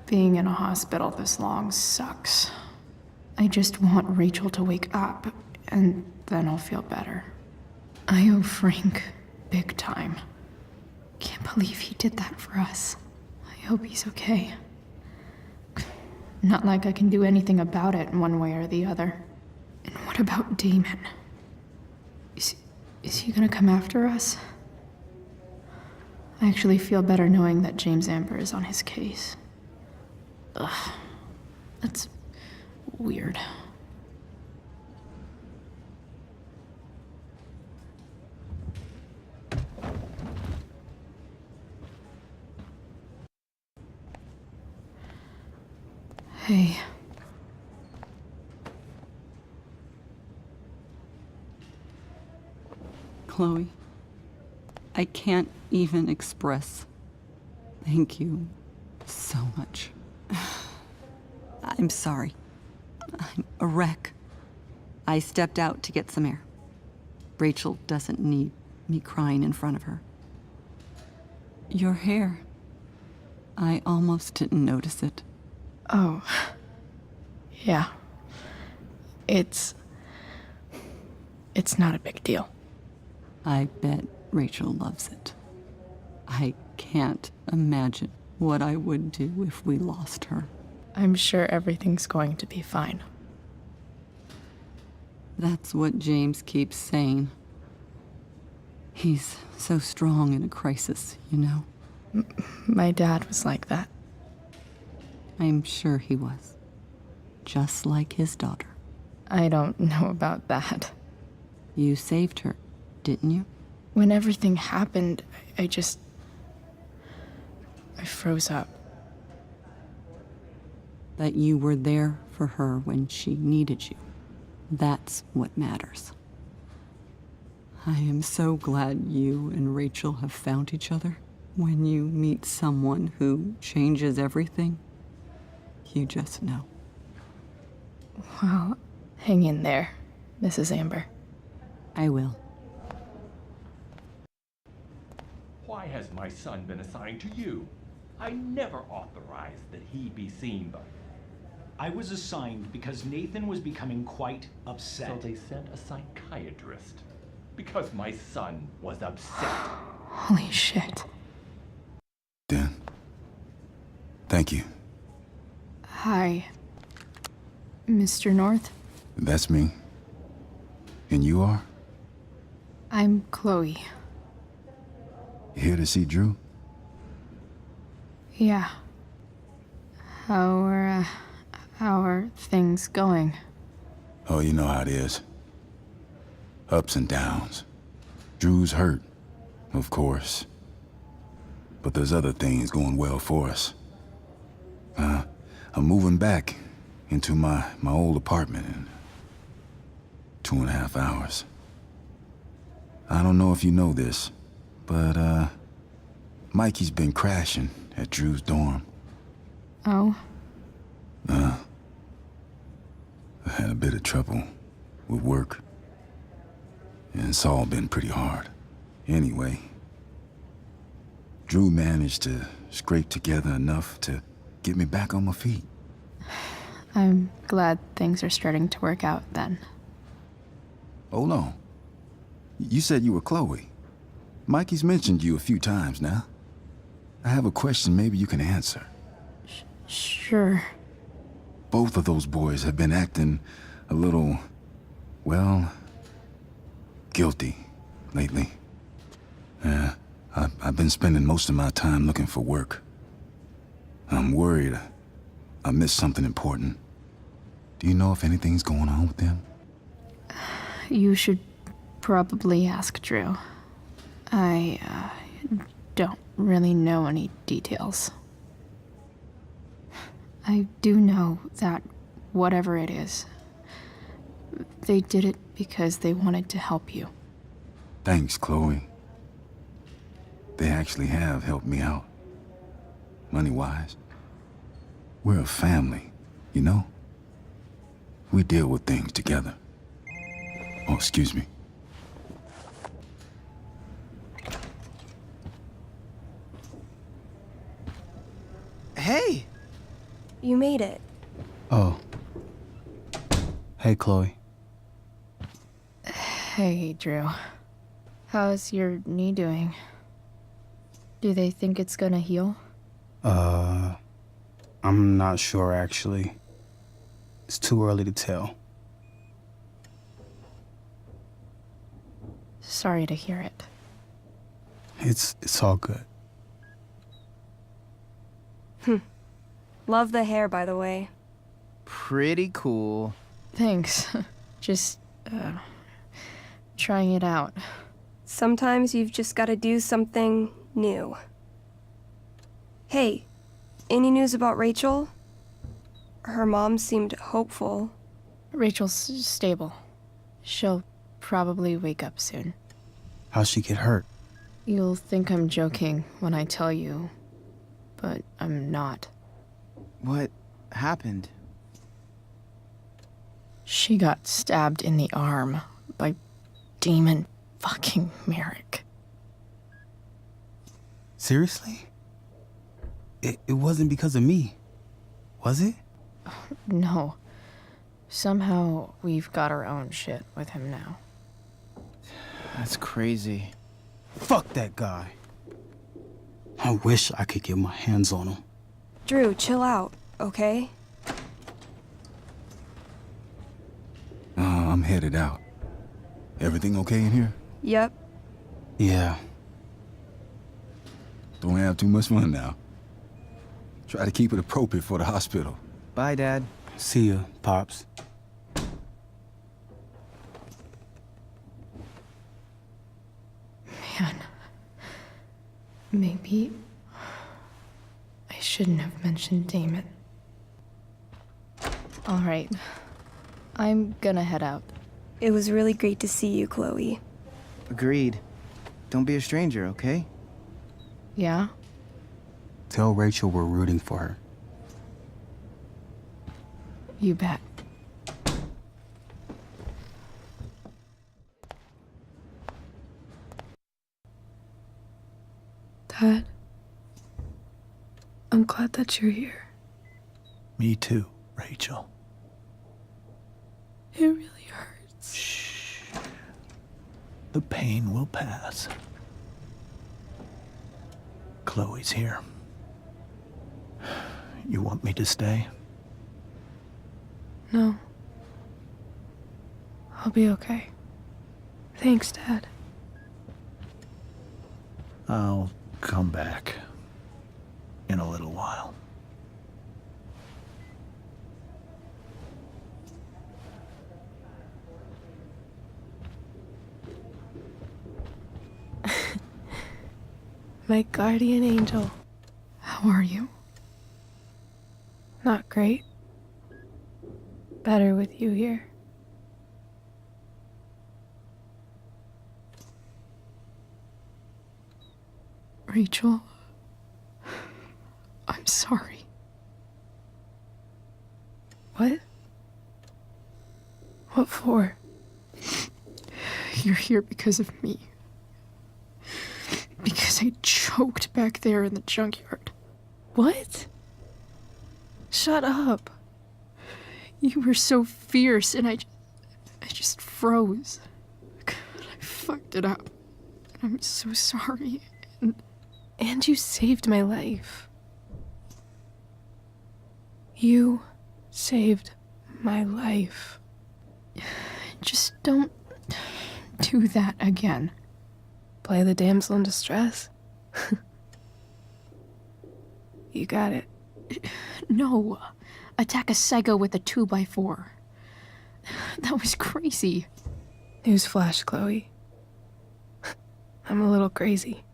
Being in a hospital this long sucks. I just want Rachel to wake up, and then I'll feel better. I owe Frank big time. Can't believe he did that for us. I hope he's okay. Not like I can do anything about it one way or the other. And what about Damon? Is he gonna come after us? I actually feel better knowing that James Amber is on his case. Ugh, that's weird. Hey. Chloe, I can't even express Thank you so much. I'm sorry. I'm a wreck. I stepped out to get some air. Rachel doesn't need me crying in front of her. Your hair. I almost didn't notice it. Oh. Yeah. It's not a big deal. I bet Rachel loves it. I can't imagine what I would do if we lost her. I'm sure everything's going to be fine. That's what James keeps saying. He's so strong in a crisis, you know? My dad was like that. I'm sure he was. Just like his daughter. I don't know about that. You saved her, didn't you? When everything happened, I froze up. That you were there for her when she needed you. That's what matters. I am so glad you and Rachel have found each other. When you meet someone who changes everything, you just know. Well, hang in there, Mrs. Amber. I will. Why has my son been assigned to you? I never authorized that he be seen by you. I was assigned because Nathan was becoming quite upset. So they sent a psychiatrist. Because my son was upset. Holy shit. Dan. Thank you. Hi, Mr. North. That's me. And you are? I'm Chloe. You here to see Drew? Yeah. How are things going? Oh, you know how it is. Ups and downs. Drew's hurt, of course. But there's other things going well for us. I'm moving back into my old apartment in 2.5 hours. I don't know if you know this, but Mikey's been crashing at Drew's dorm. Oh? I had a bit of trouble with work. And it's all been pretty hard. Anyway, Drew managed to scrape together enough to get me back on my feet. I'm glad things are starting to work out then. Hold on. You said you were Chloe. Mikey's mentioned you a few times now. I have a question maybe you can answer. Sure. Both of those boys have been acting a little, well, guilty lately. I've been spending most of my time looking for work. I'm worried I missed something important. Do you know if anything's going on with them? You should probably ask Drew. I don't really know any details. I do know that whatever it is, they did it because they wanted to help you. Thanks, Chloe. They actually have helped me out. Money-wise. We're a family, you know? We deal with things together. Oh, excuse me. Hey! You made it. Oh. Hey, Chloe. Hey, Drew. How's your knee doing? Do they think it's gonna heal? I'm not sure, actually. It's too early to tell. Sorry to hear it. It's all good. Love the hair, by the way. Pretty cool. Thanks. Just, trying it out. Sometimes you've just gotta do something new. Hey, any news about Rachel? Her mom seemed hopeful. Rachel's stable. She'll probably wake up soon. How'd she get hurt? You'll think I'm joking when I tell you, but I'm not. What happened? She got stabbed in the arm by Demon fucking Merrick. Seriously? It wasn't because of me, was it? No. Somehow we've got our own shit with him now. That's crazy. Fuck that guy. I wish I could get my hands on him. Drew, chill out, okay? I'm headed out. Everything okay in here? Yep. Yeah. Don't have too much fun now. Try to keep it appropriate for the hospital. Bye, Dad. See ya, Pops. Man. Maybe I shouldn't have mentioned Damon. All right. I'm gonna head out. It was really great to see you, Chloe. Agreed. Don't be a stranger, okay? Yeah? Tell Rachel we're rooting for her. You bet. Dad, I'm glad that you're here. Me too, Rachel. It really hurts. Shh. The pain will pass. Chloe's here. You want me to stay? No. I'll be okay. Thanks, Dad. I'll come back in a little while. My guardian angel. How are you? Not great. Better with you here. Rachel, I'm sorry. What? What for? You're here because of me. Because I choked back there in the junkyard. What? Shut up. You were so fierce and I just froze. God, I fucked it up. I'm so sorry. And you saved my life. You saved my life. Just don't do that again. Play the damsel in distress? You got it. No. Attack a psycho with a 2x4. That was crazy. Newsflash, Chloe. I'm a little crazy.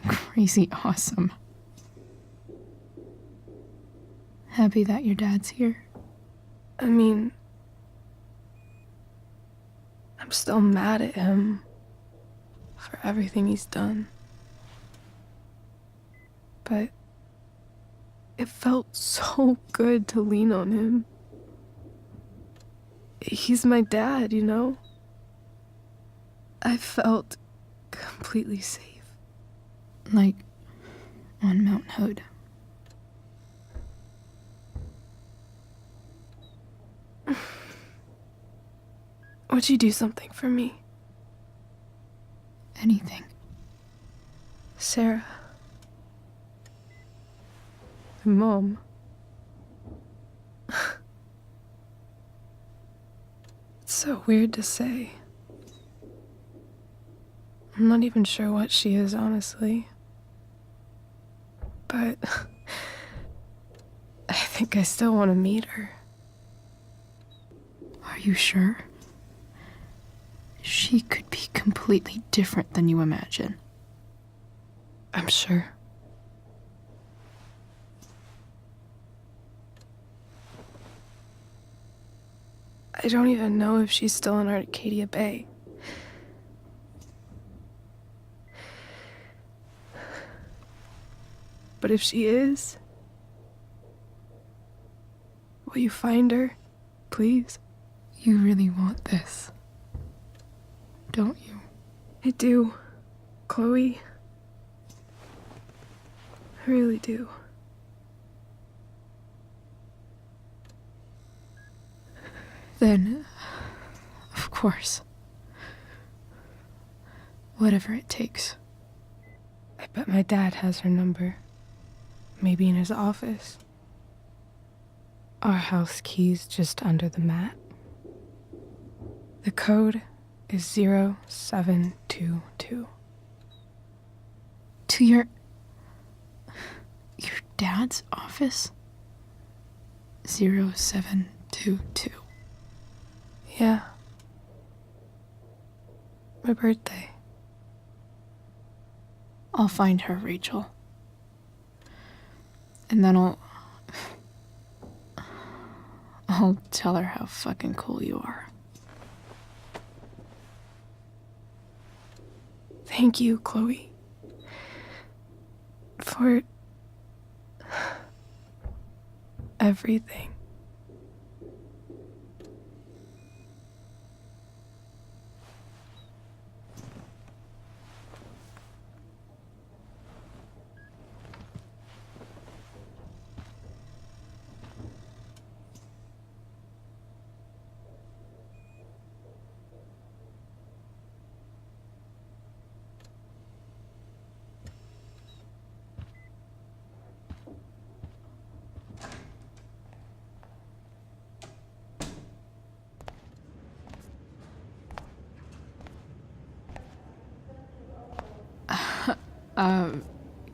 Crazy awesome. Happy that your dad's here? I mean, I'm still mad at him for everything he's done. But it felt so good to lean on him. He's my dad, you know? I felt completely safe. Like on Mount Hood. Would you do something for me? Anything. Sarah. My mom. It's so weird to say. I'm not even sure what she is, honestly. But I think I still want to meet her. Are you sure? She could be completely different than you imagine. I'm sure. I don't even know if she's still in Arcadia Bay. But if she is, will you find her, please? You really want this, don't you? I do, Chloe. I really do. Then, of course, whatever it takes. I bet my dad has her number. Maybe in his office. Our house key's just under the mat. The code is 0722. To your dad's office? 0722. Yeah. My birthday. I'll find her, Rachel. And then I'll tell her how fucking cool you are. Thank you, Chloe. For everything.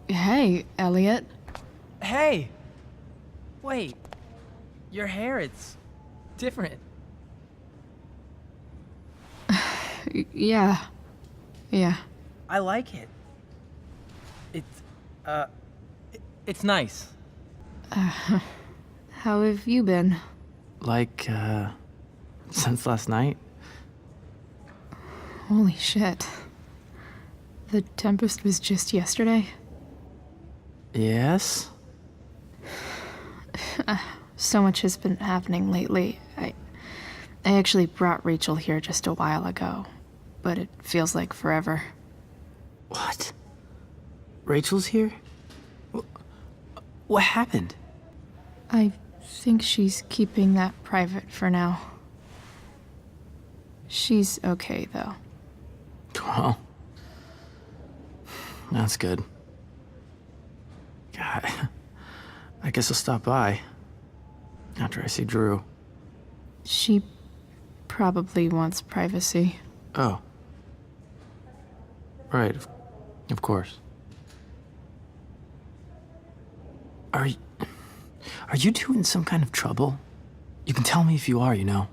Hey, Elliot. Hey! Wait. Your hair, it's different. Yeah. I like it. It's nice. How have you been? Like, since last night? Holy shit. The Tempest was just yesterday? Yes? So much has been happening lately. I actually brought Rachel here just a while ago, but it feels like forever. What? Rachel's here? What happened? I think she's keeping that private for now. She's okay, though. Well, that's good. God, I guess I'll stop by after I see Drew. She probably wants privacy. Oh. Right, of course. Are you two in some kind of trouble? You can tell me if you are, you know.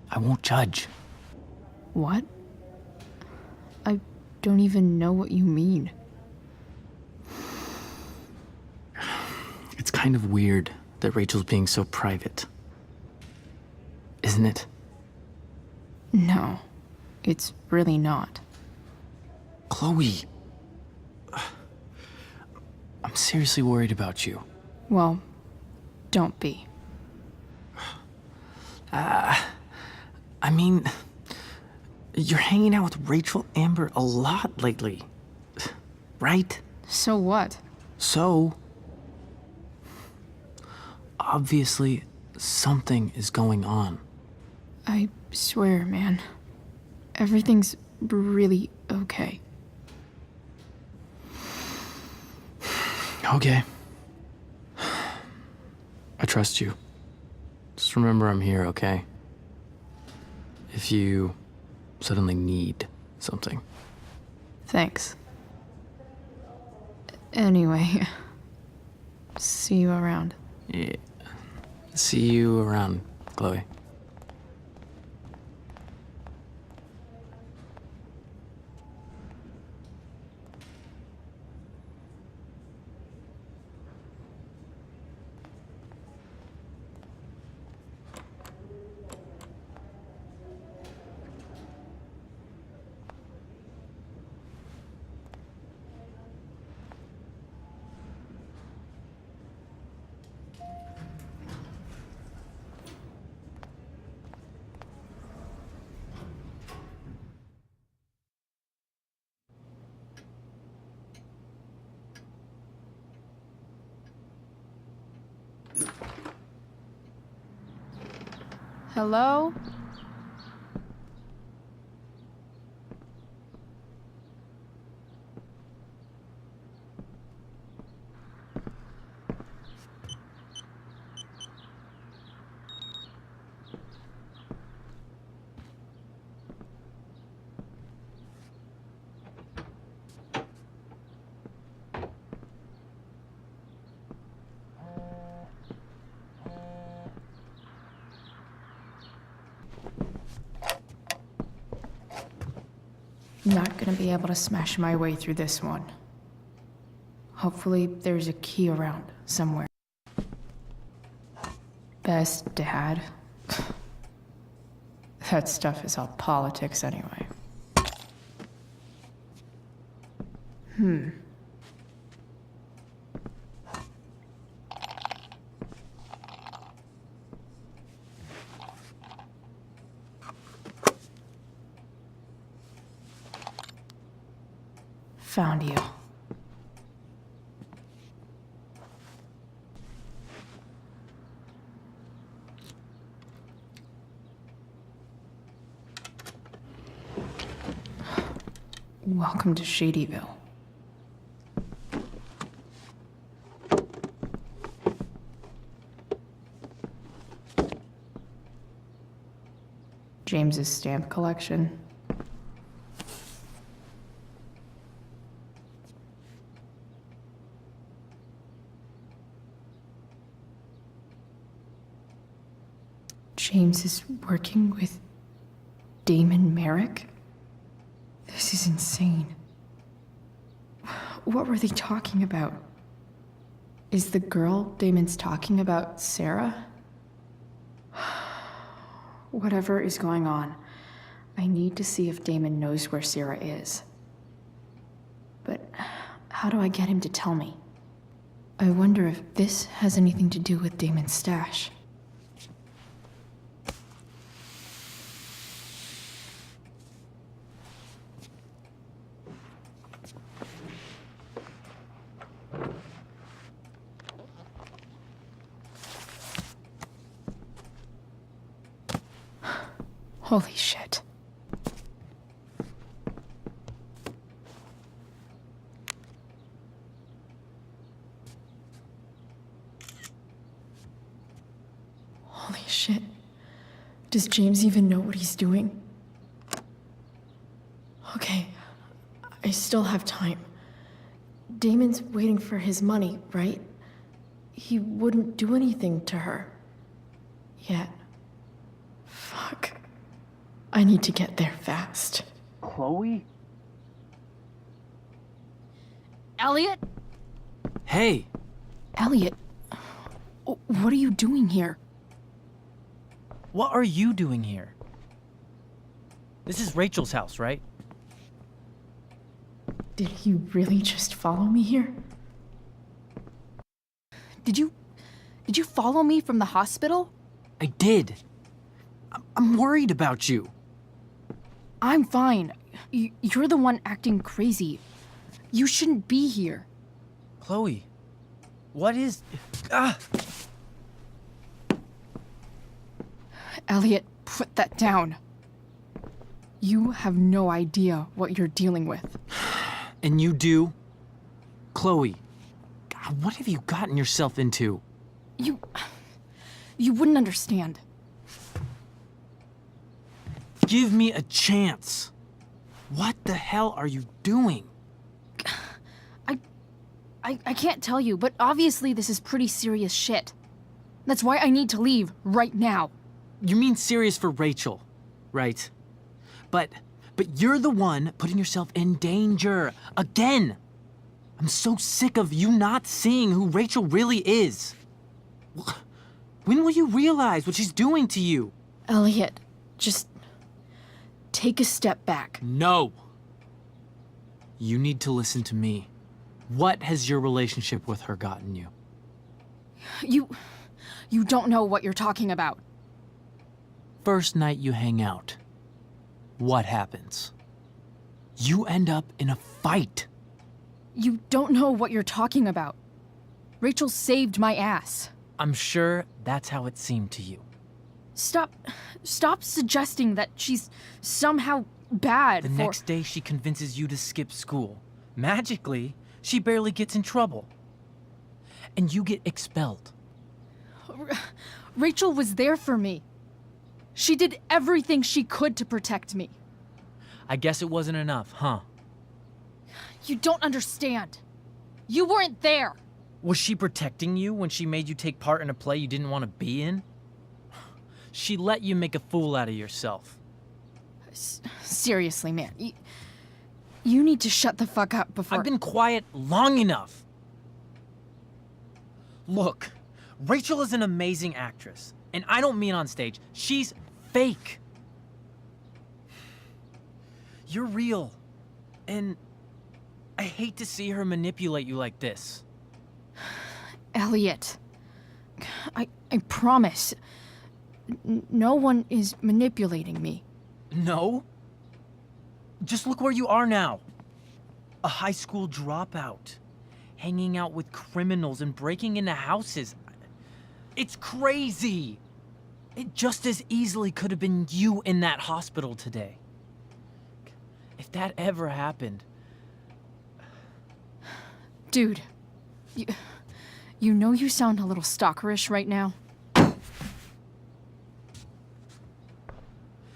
I won't judge. What? I don't even know what you mean. It's kind of weird that Rachel's being so private. Isn't it? No, it's really not. Chloe. I'm seriously worried about you. Well, don't be. I mean, you're hanging out with Rachel Amber a lot lately, right? So what? So, obviously, something is going on. I swear, man. Everything's really okay. Okay. I trust you. Just remember I'm here, okay? If you suddenly need something. Thanks. Anyway, see you around. Yeah. See you around, Chloe. Hello? Not gonna be able to smash my way through this one. Hopefully, there's a key around somewhere. Best dad. That stuff is all politics anyway. Found you. Welcome to Shadyville. James's stamp collection. James is working with Damon Merrick? This is insane. What were they talking about? Is the girl Damon's talking about Sarah? Whatever is going on, I need to see if Damon knows where Sarah is. But how do I get him to tell me? I wonder if this has anything to do with Damon's stash. Holy shit. Holy shit. Does James even know what he's doing? Okay, I still have time. Damon's waiting for his money, right? He wouldn't do anything to her. Yet. Fuck. I need to get there fast. Chloe? Elliot? Hey! Elliot, what are you doing here? What are you doing here? This is Rachel's house, right? Did he really just follow me here? Did you follow me from the hospital? I did. I'm worried about you. I'm fine. You're the one acting crazy. You shouldn't be here. Chloe, what is... Ah! Elliot, put that down. You have no idea what you're dealing with. And you do? Chloe, God, what have you gotten yourself into? You wouldn't understand. Give me a chance. What the hell are you doing? I can't tell you, but obviously this is pretty serious shit. That's why I need to leave right now. You mean serious for Rachel, right? But you're the one putting yourself in danger. Again! I'm so sick of you not seeing who Rachel really is. When will you realize what she's doing to you? Elliot, just take a step back. No. You need to listen to me. What has your relationship with her gotten you? You don't know what you're talking about. First night you hang out, what happens? You end up in a fight. You don't know what you're talking about. Rachel saved my ass. I'm sure that's how it seemed to you. Stop suggesting that she's somehow bad The for... next day, she convinces you to skip school. Magically, she barely gets in trouble. And you get expelled. Rachel was there for me. She did everything she could to protect me. I guess it wasn't enough, huh? You don't understand. You weren't there. Was she protecting you when she made you take part in a play you didn't want to be in? She let you make a fool out of yourself. Seriously, man. You need to shut the fuck up before... I've been quiet long enough. Look, Rachel is an amazing actress. And I don't mean on stage. She's fake. You're real. And I hate to see her manipulate you like this. Elliot, I promise, no one is manipulating me. No? Just look where you are now. A high school dropout. Hanging out with criminals and breaking into houses. It's crazy. It just as easily could have been you in that hospital today. If that ever happened... Dude, you know you sound a little stalkerish right now.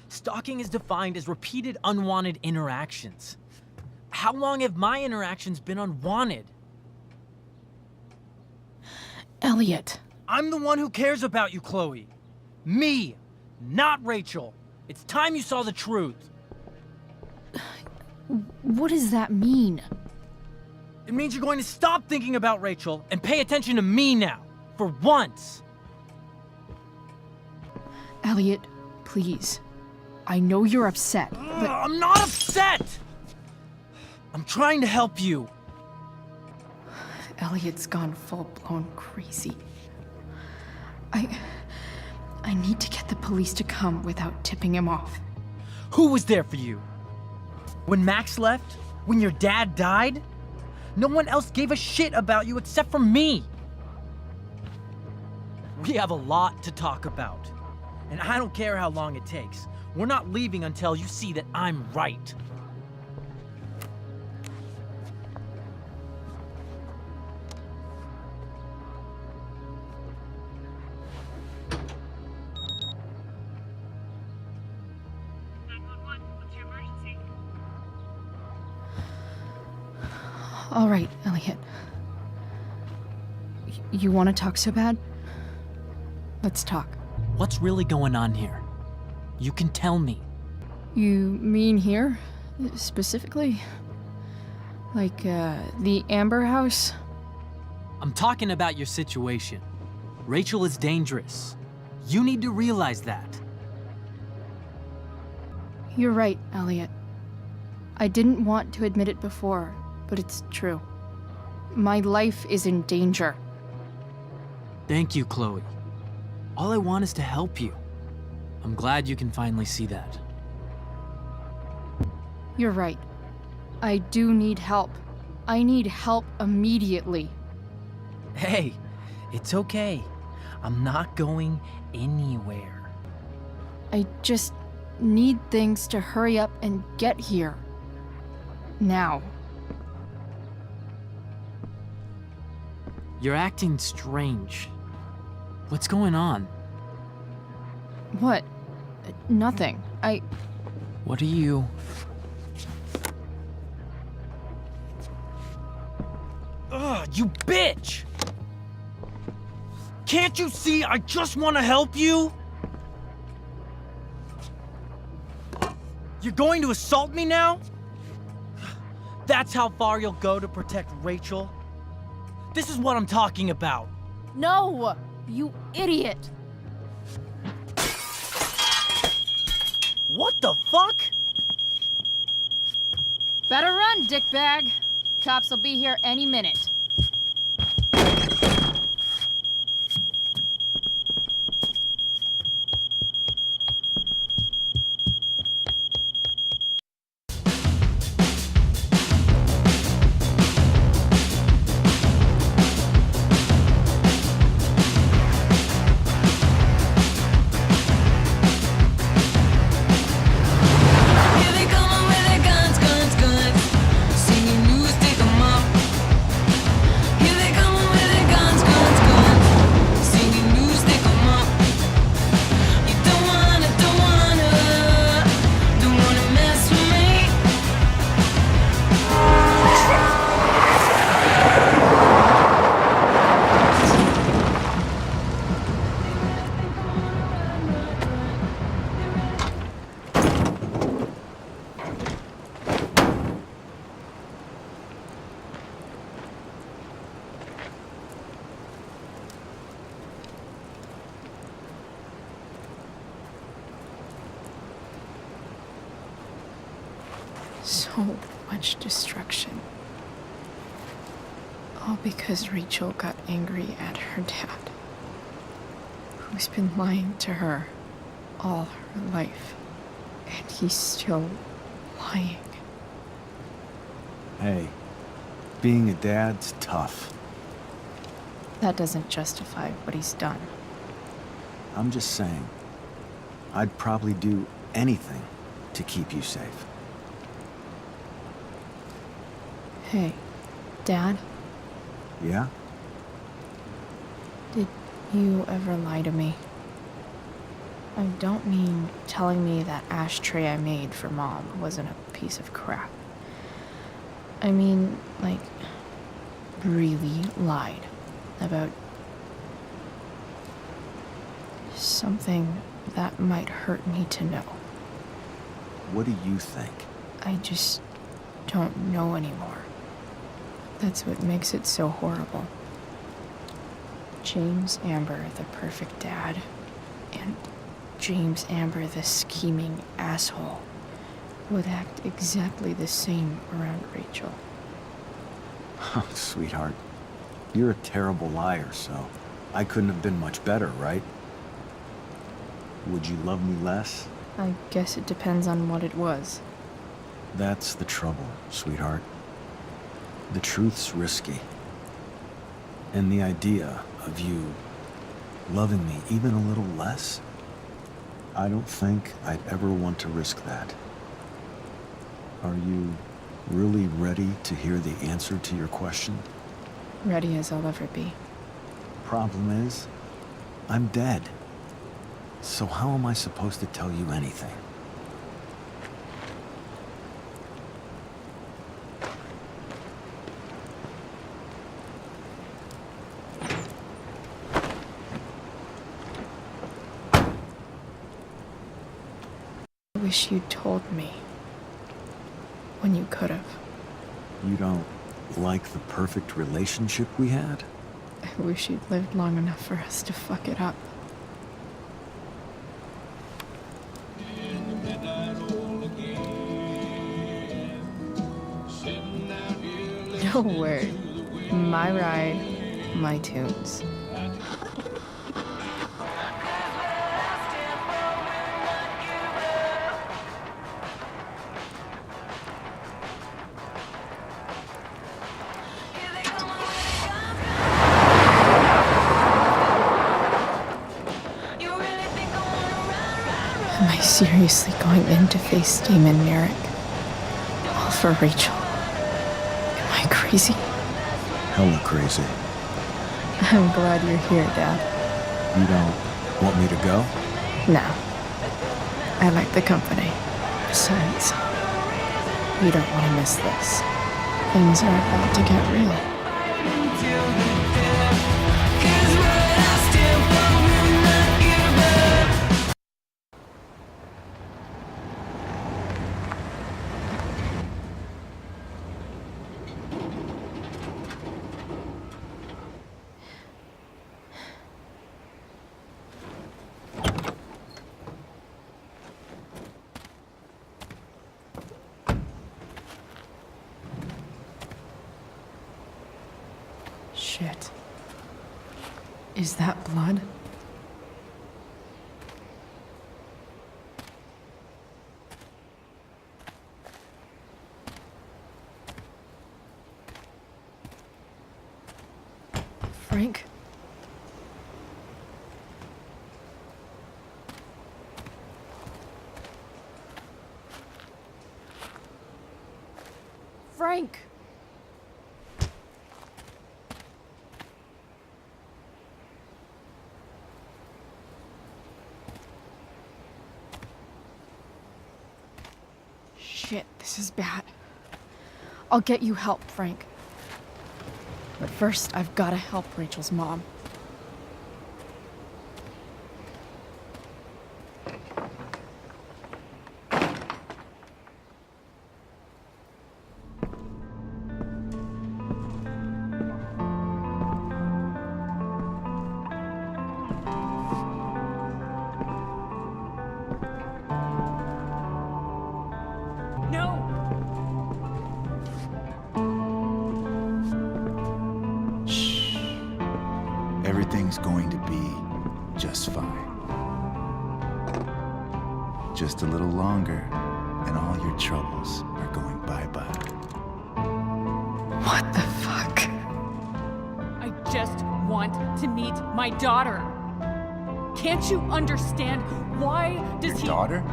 Stalking is defined as repeated unwanted interactions. How long have my interactions been unwanted? Elliot. I'm the one who cares about you, Chloe. Me, not Rachel. It's time you saw the truth. What does that mean? It means you're going to stop thinking about Rachel and pay attention to me now, for once. Elliot, please. I know you're upset, but... I'm not upset! I'm trying to help you. Elliot's gone full-blown crazy. I need to get the police to come without tipping him off. Who was there for you? When Max left? When your dad died? No one else gave a shit about you except for me. We have a lot to talk about. And I don't care how long it takes. We're not leaving until you see that I'm right. All right, Elliot. You want to talk so bad? Let's talk. What's really going on here? You can tell me. You mean here? Specifically? Like, the Amber House? I'm talking about your situation. Rachel is dangerous. You need to realize that. You're right, Elliot. I didn't want to admit it before, but it's true. My life is in danger. Thank you, Chloe. All I want is to help you. I'm glad you can finally see that. You're right. I do need help. I need help immediately. Hey, it's okay. I'm not going anywhere. I just need things to hurry up and get here. Now. You're acting strange. What's going on? What? Nothing. What are you... Ugh, you bitch! Can't you see I just want to help you? You're going to assault me now? That's how far you'll go to protect Rachel? This is what I'm talking about. No! You idiot! What the fuck? Better run, dickbag. Cops will be here any minute. so much destruction. All because Rachel got angry at her dad, who's been lying to her all her life. And he's still lying. Hey, being a dad's tough. That doesn't justify what he's done. I'm just saying, I'd probably do anything to keep you safe. Hey, Dad, Yeah? did you ever lie to me? I don't mean telling me that ashtray I made for Mom wasn't a piece of crap. I mean, like, really lied about something that might hurt me to know. What do you think? I just don't know anymore. That's what makes it so horrible. James Amber, the perfect dad, and James Amber, the scheming asshole, would act exactly the same around Rachel. Oh, sweetheart, you're a terrible liar, so I couldn't have been much better, right? Would you love me less? I guess it depends on what it was. That's the trouble, sweetheart. The truth's risky. And the idea of you loving me even a little less, I don't think I'd ever want to risk that. Are you really ready to hear the answer to your question? Ready as I'll ever be. Problem is, I'm dead. So how am I supposed to tell you anything? I wish you'd told me when you could have. You don't like the perfect relationship we had? I wish you'd lived long enough for us to fuck it up. No word. My ride, my tunes. Am I seriously going in to face Damon Merrick? All for Rachel? Am I crazy? Hella crazy. I'm glad you're here, Dad. You don't want me to go? No. I like the company. Besides, you don't want to miss this. Things are about to get real. Shit. Is that blood? Frank? Frank! Shit, this is bad. I'll get you help, Frank. But first, I've gotta help Rachel's mom. No! just fine. Just a little longer, and all your troubles are going bye-bye. What the fuck? I just want to meet my daughter. Can't you understand? Why does Your daughter?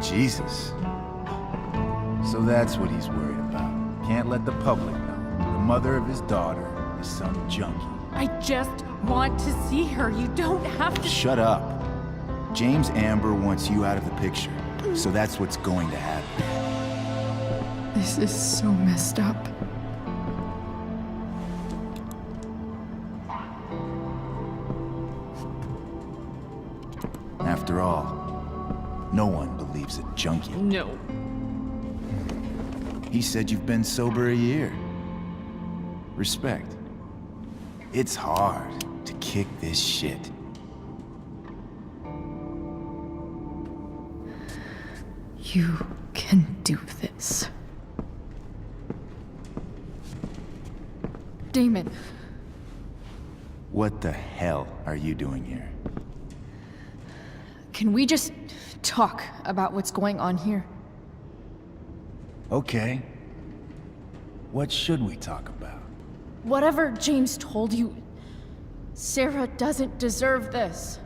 Jesus. So that's what he's worried about. Can't let the public know. The mother of his daughter is some junkie. I just want to see her. You don't have to. Shut up. James Amber wants you out of the picture, so that's what's going to happen. This is so messed up. After all, no one believes a junkie. No. He said you've been sober a year. Respect. It's hard to kick this shit. You can do this. Damon. What the hell are you doing here? Can we just talk about what's going on here? Okay. What should we talk about? Whatever James told you, Sarah doesn't deserve this.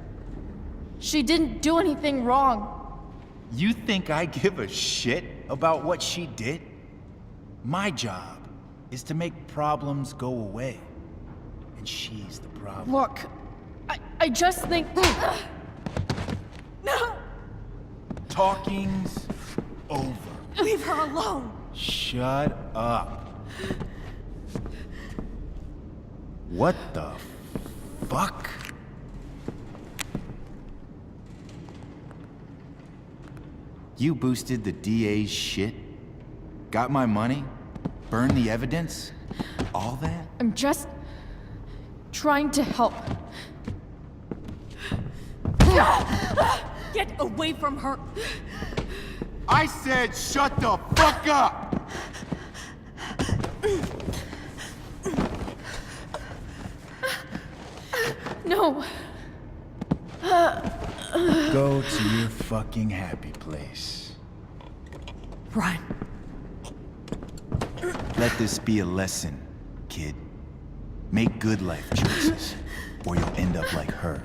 She didn't do anything wrong. You think I give a shit about what she did? My job is to make problems go away. And she's the problem. Look, I just think... No! Talking's over. Leave her alone. Shut up. What the fuck? You boosted the DA's shit? Got my money? Burned the evidence? All that? I'm just trying to help. Get away from her. I said shut the fuck up! No. Go to your fucking happy place. Run. Let this be a lesson, kid. Make good life choices, or you'll end up like her.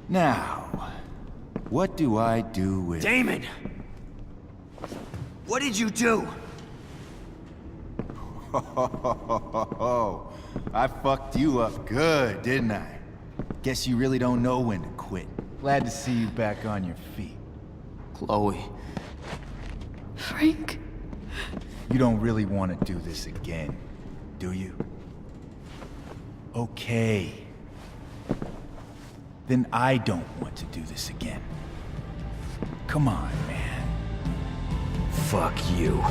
Now, what do I do with... Damon! What did you do? I fucked you up good, didn't I? Guess you really don't know when to quit. Glad to see you back on your feet. Chloe. Frank? You don't really want to do this again, do you? Okay. Then I don't want to do this again. Come on, man. Fuck you.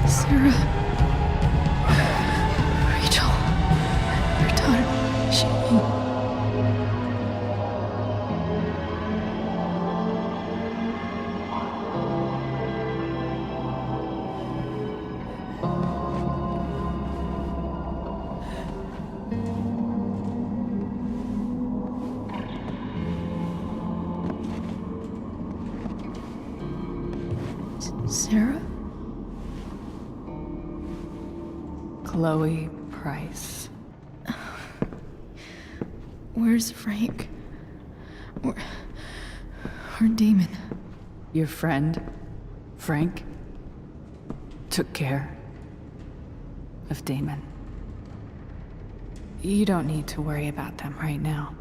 Sarah. Rachel. Your daughter. She... Sarah? Chloe Price. Where's Frank? Or Damon? Your friend, Frank, took care of Damon. You don't need to worry about them right now.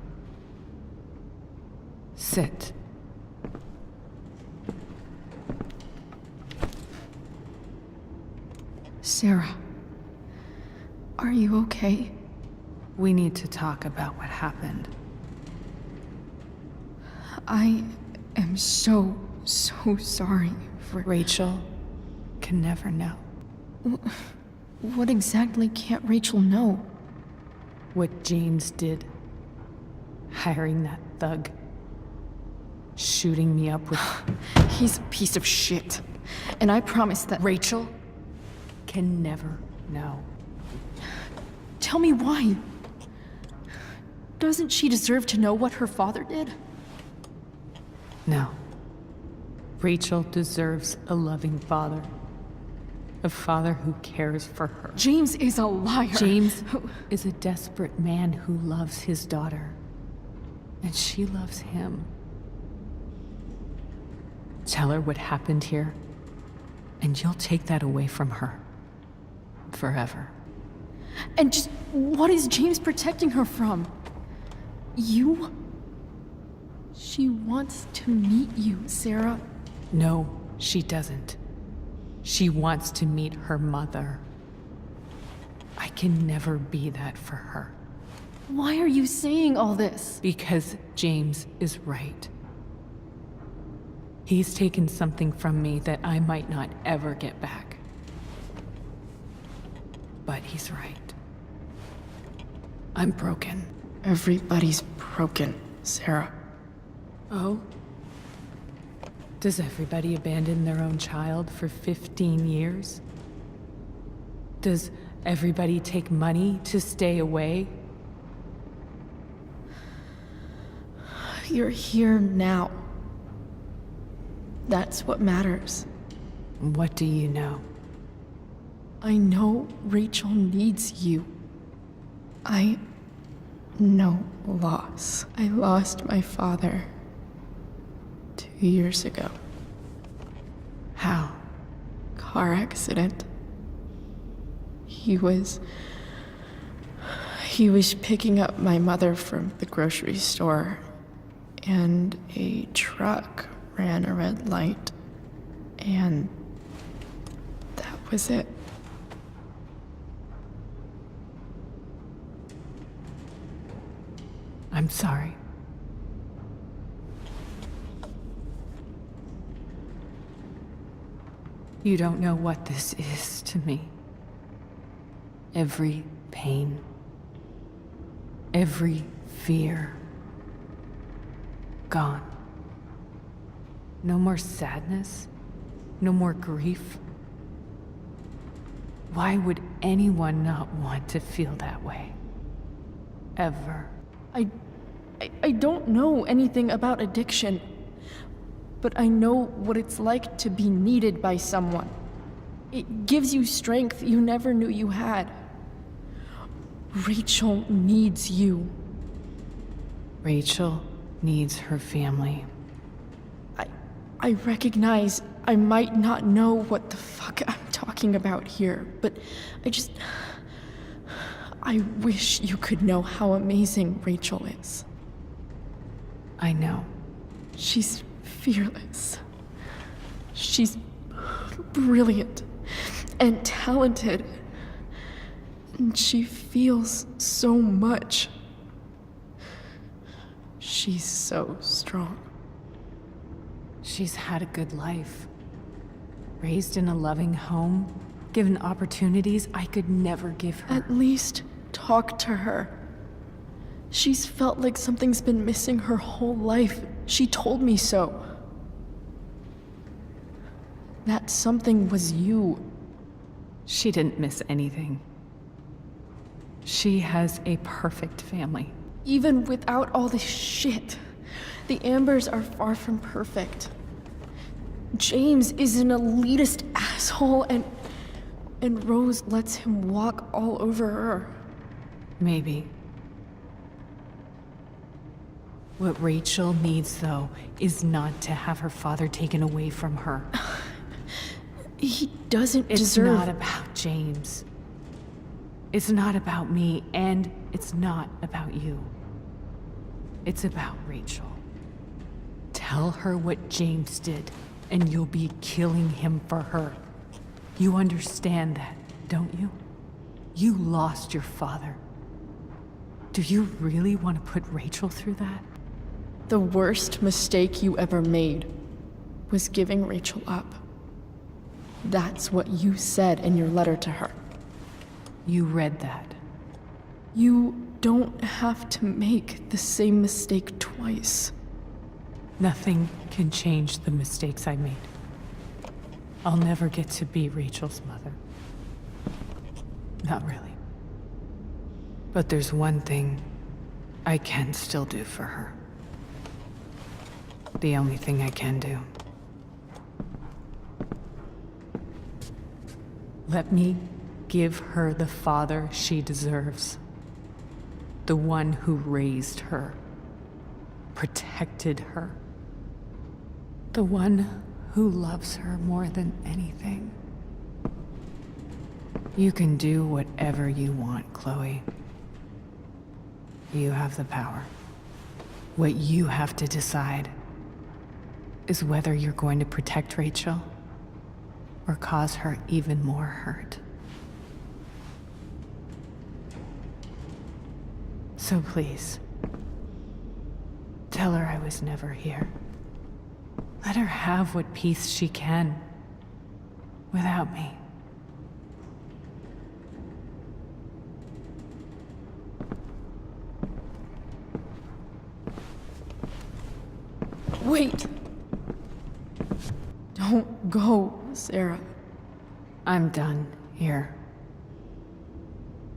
Sit. Sarah, are you okay? We need to talk about what happened. I am so sorry for... Rachel can never know. What exactly can't Rachel know? What James did. Hiring that thug. Shooting me up with... He's a piece of shit. And I promise that... Rachel can never know. Tell me why. Doesn't she deserve to know what her father did? No. Rachel deserves a loving father. A father who cares for her. James is a liar. James is a desperate man who loves his daughter. And she loves him. Tell her what happened here, and you'll take that away from her. Forever. And just what is James protecting her from? You? She wants to meet you, Sarah. No, she doesn't. She wants to meet her mother. I can never be that for her. Why are you saying all this? Because James is right. He's taken something from me that I might not ever get back. But he's right. I'm broken. Everybody's broken, Sarah. Oh? Does everybody abandon their own child for 15 years? Does everybody take money to stay away? You're here now. That's what matters. What do you know? I know Rachel needs you. I know loss. I lost my father 2 years ago. How? Car accident. He was picking up my mother from the grocery store, and a truck ran a red light, and that was it. I'm sorry. You don't know what this is to me. Every pain, every fear, gone. No more sadness, no more grief. Why would anyone not want to feel that way? Ever. I don't know anything about addiction, but I know what it's like to be needed by someone. It gives you strength you never knew you had. Rachel needs you. Rachel needs her family. I recognize I might not know what the fuck I'm talking about here, but I wish you could know how amazing Rachel is. I know. She's fearless. She's brilliant and talented. And she feels so much. She's so strong. She's had a good life. Raised in a loving home, given opportunities I could never give her. At least talk to her. She's felt like something's been missing her whole life. She told me so. That something was you. She didn't miss anything. She has a perfect family. Even without all this shit, the Ambers are far from perfect. James is an elitist asshole, and Rose lets him walk all over her. Maybe. What Rachel needs, though, is not to have her father taken away from her. He doesn't It's deserve... not about James. It's not about me, and it's not about you. It's about Rachel. Tell her what James did, and you'll be killing him for her. You understand that, don't you? You lost your father. Do you really want to put Rachel through that? The worst mistake you ever made was giving Rachel up. That's what you said in your letter to her. You read that. You don't have to make the same mistake twice. Nothing can change the mistakes I made. I'll never get to be Rachel's mother. Not really. But there's one thing I can still do for her. The only thing I can do. Let me give her the father she deserves. The one who raised her, protected her. The one who loves her more than anything. You can do whatever you want, Chloe. You have the power. What you have to decide is whether you're going to protect Rachel or cause her even more hurt. So please, tell her I was never here. Let her have what peace she can without me. Wait! Don't go, Sarah. I'm done here.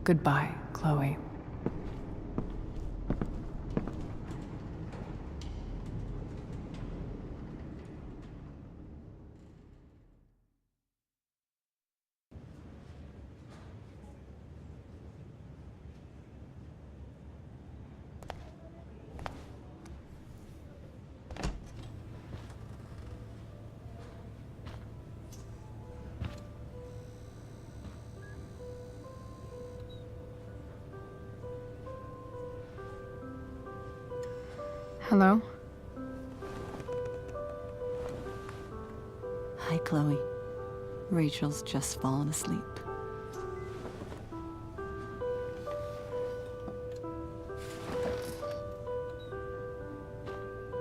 Goodbye, Chloe. Hello? Hi, Chloe. Rachel's just fallen asleep.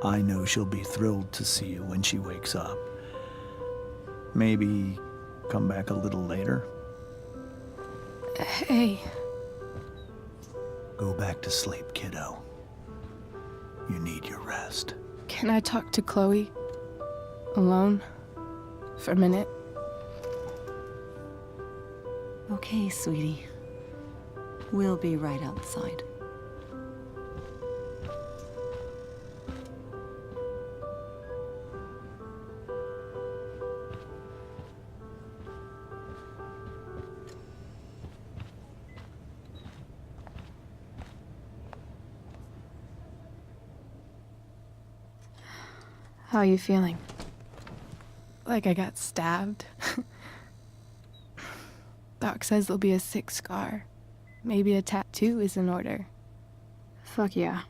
I know she'll be thrilled to see you when she wakes up. Maybe come back a little later. Hey. Go back to sleep, kiddo. You need your rest. Can I talk to Chloe? Alone? For a minute? Okay, sweetie. We'll be right outside. How are you feeling? Like I got stabbed? Doc says there'll be a sick scar. Maybe a tattoo is in order. Fuck yeah.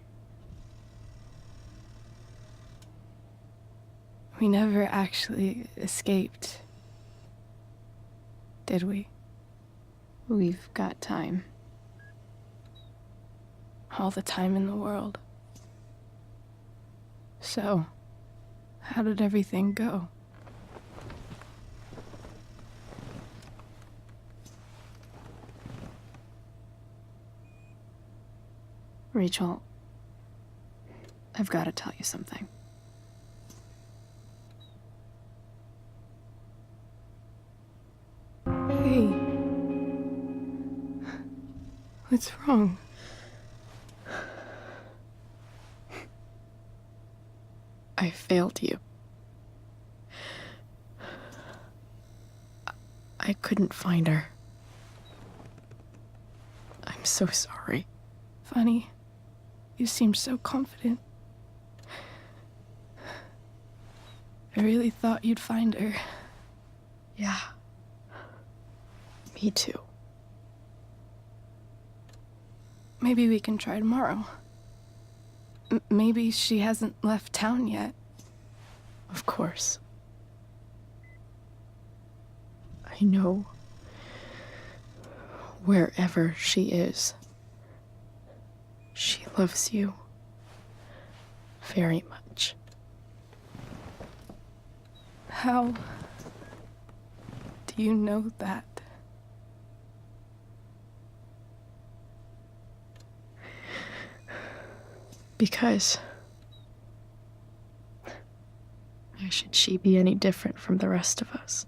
We never actually escaped, did we? We've got time. All the time in the world. So, how did everything go? Rachel, I've got to tell you something. Hey. What's wrong? I failed you. I couldn't find her. I'm so sorry. Funny, you seemed so confident. I really thought you'd find her. Yeah. Me too. Maybe we can try tomorrow. Maybe she hasn't left town yet. Of course. I know. Wherever she is, she loves you very much. How do you know that? Because why should she be any different from the rest of us?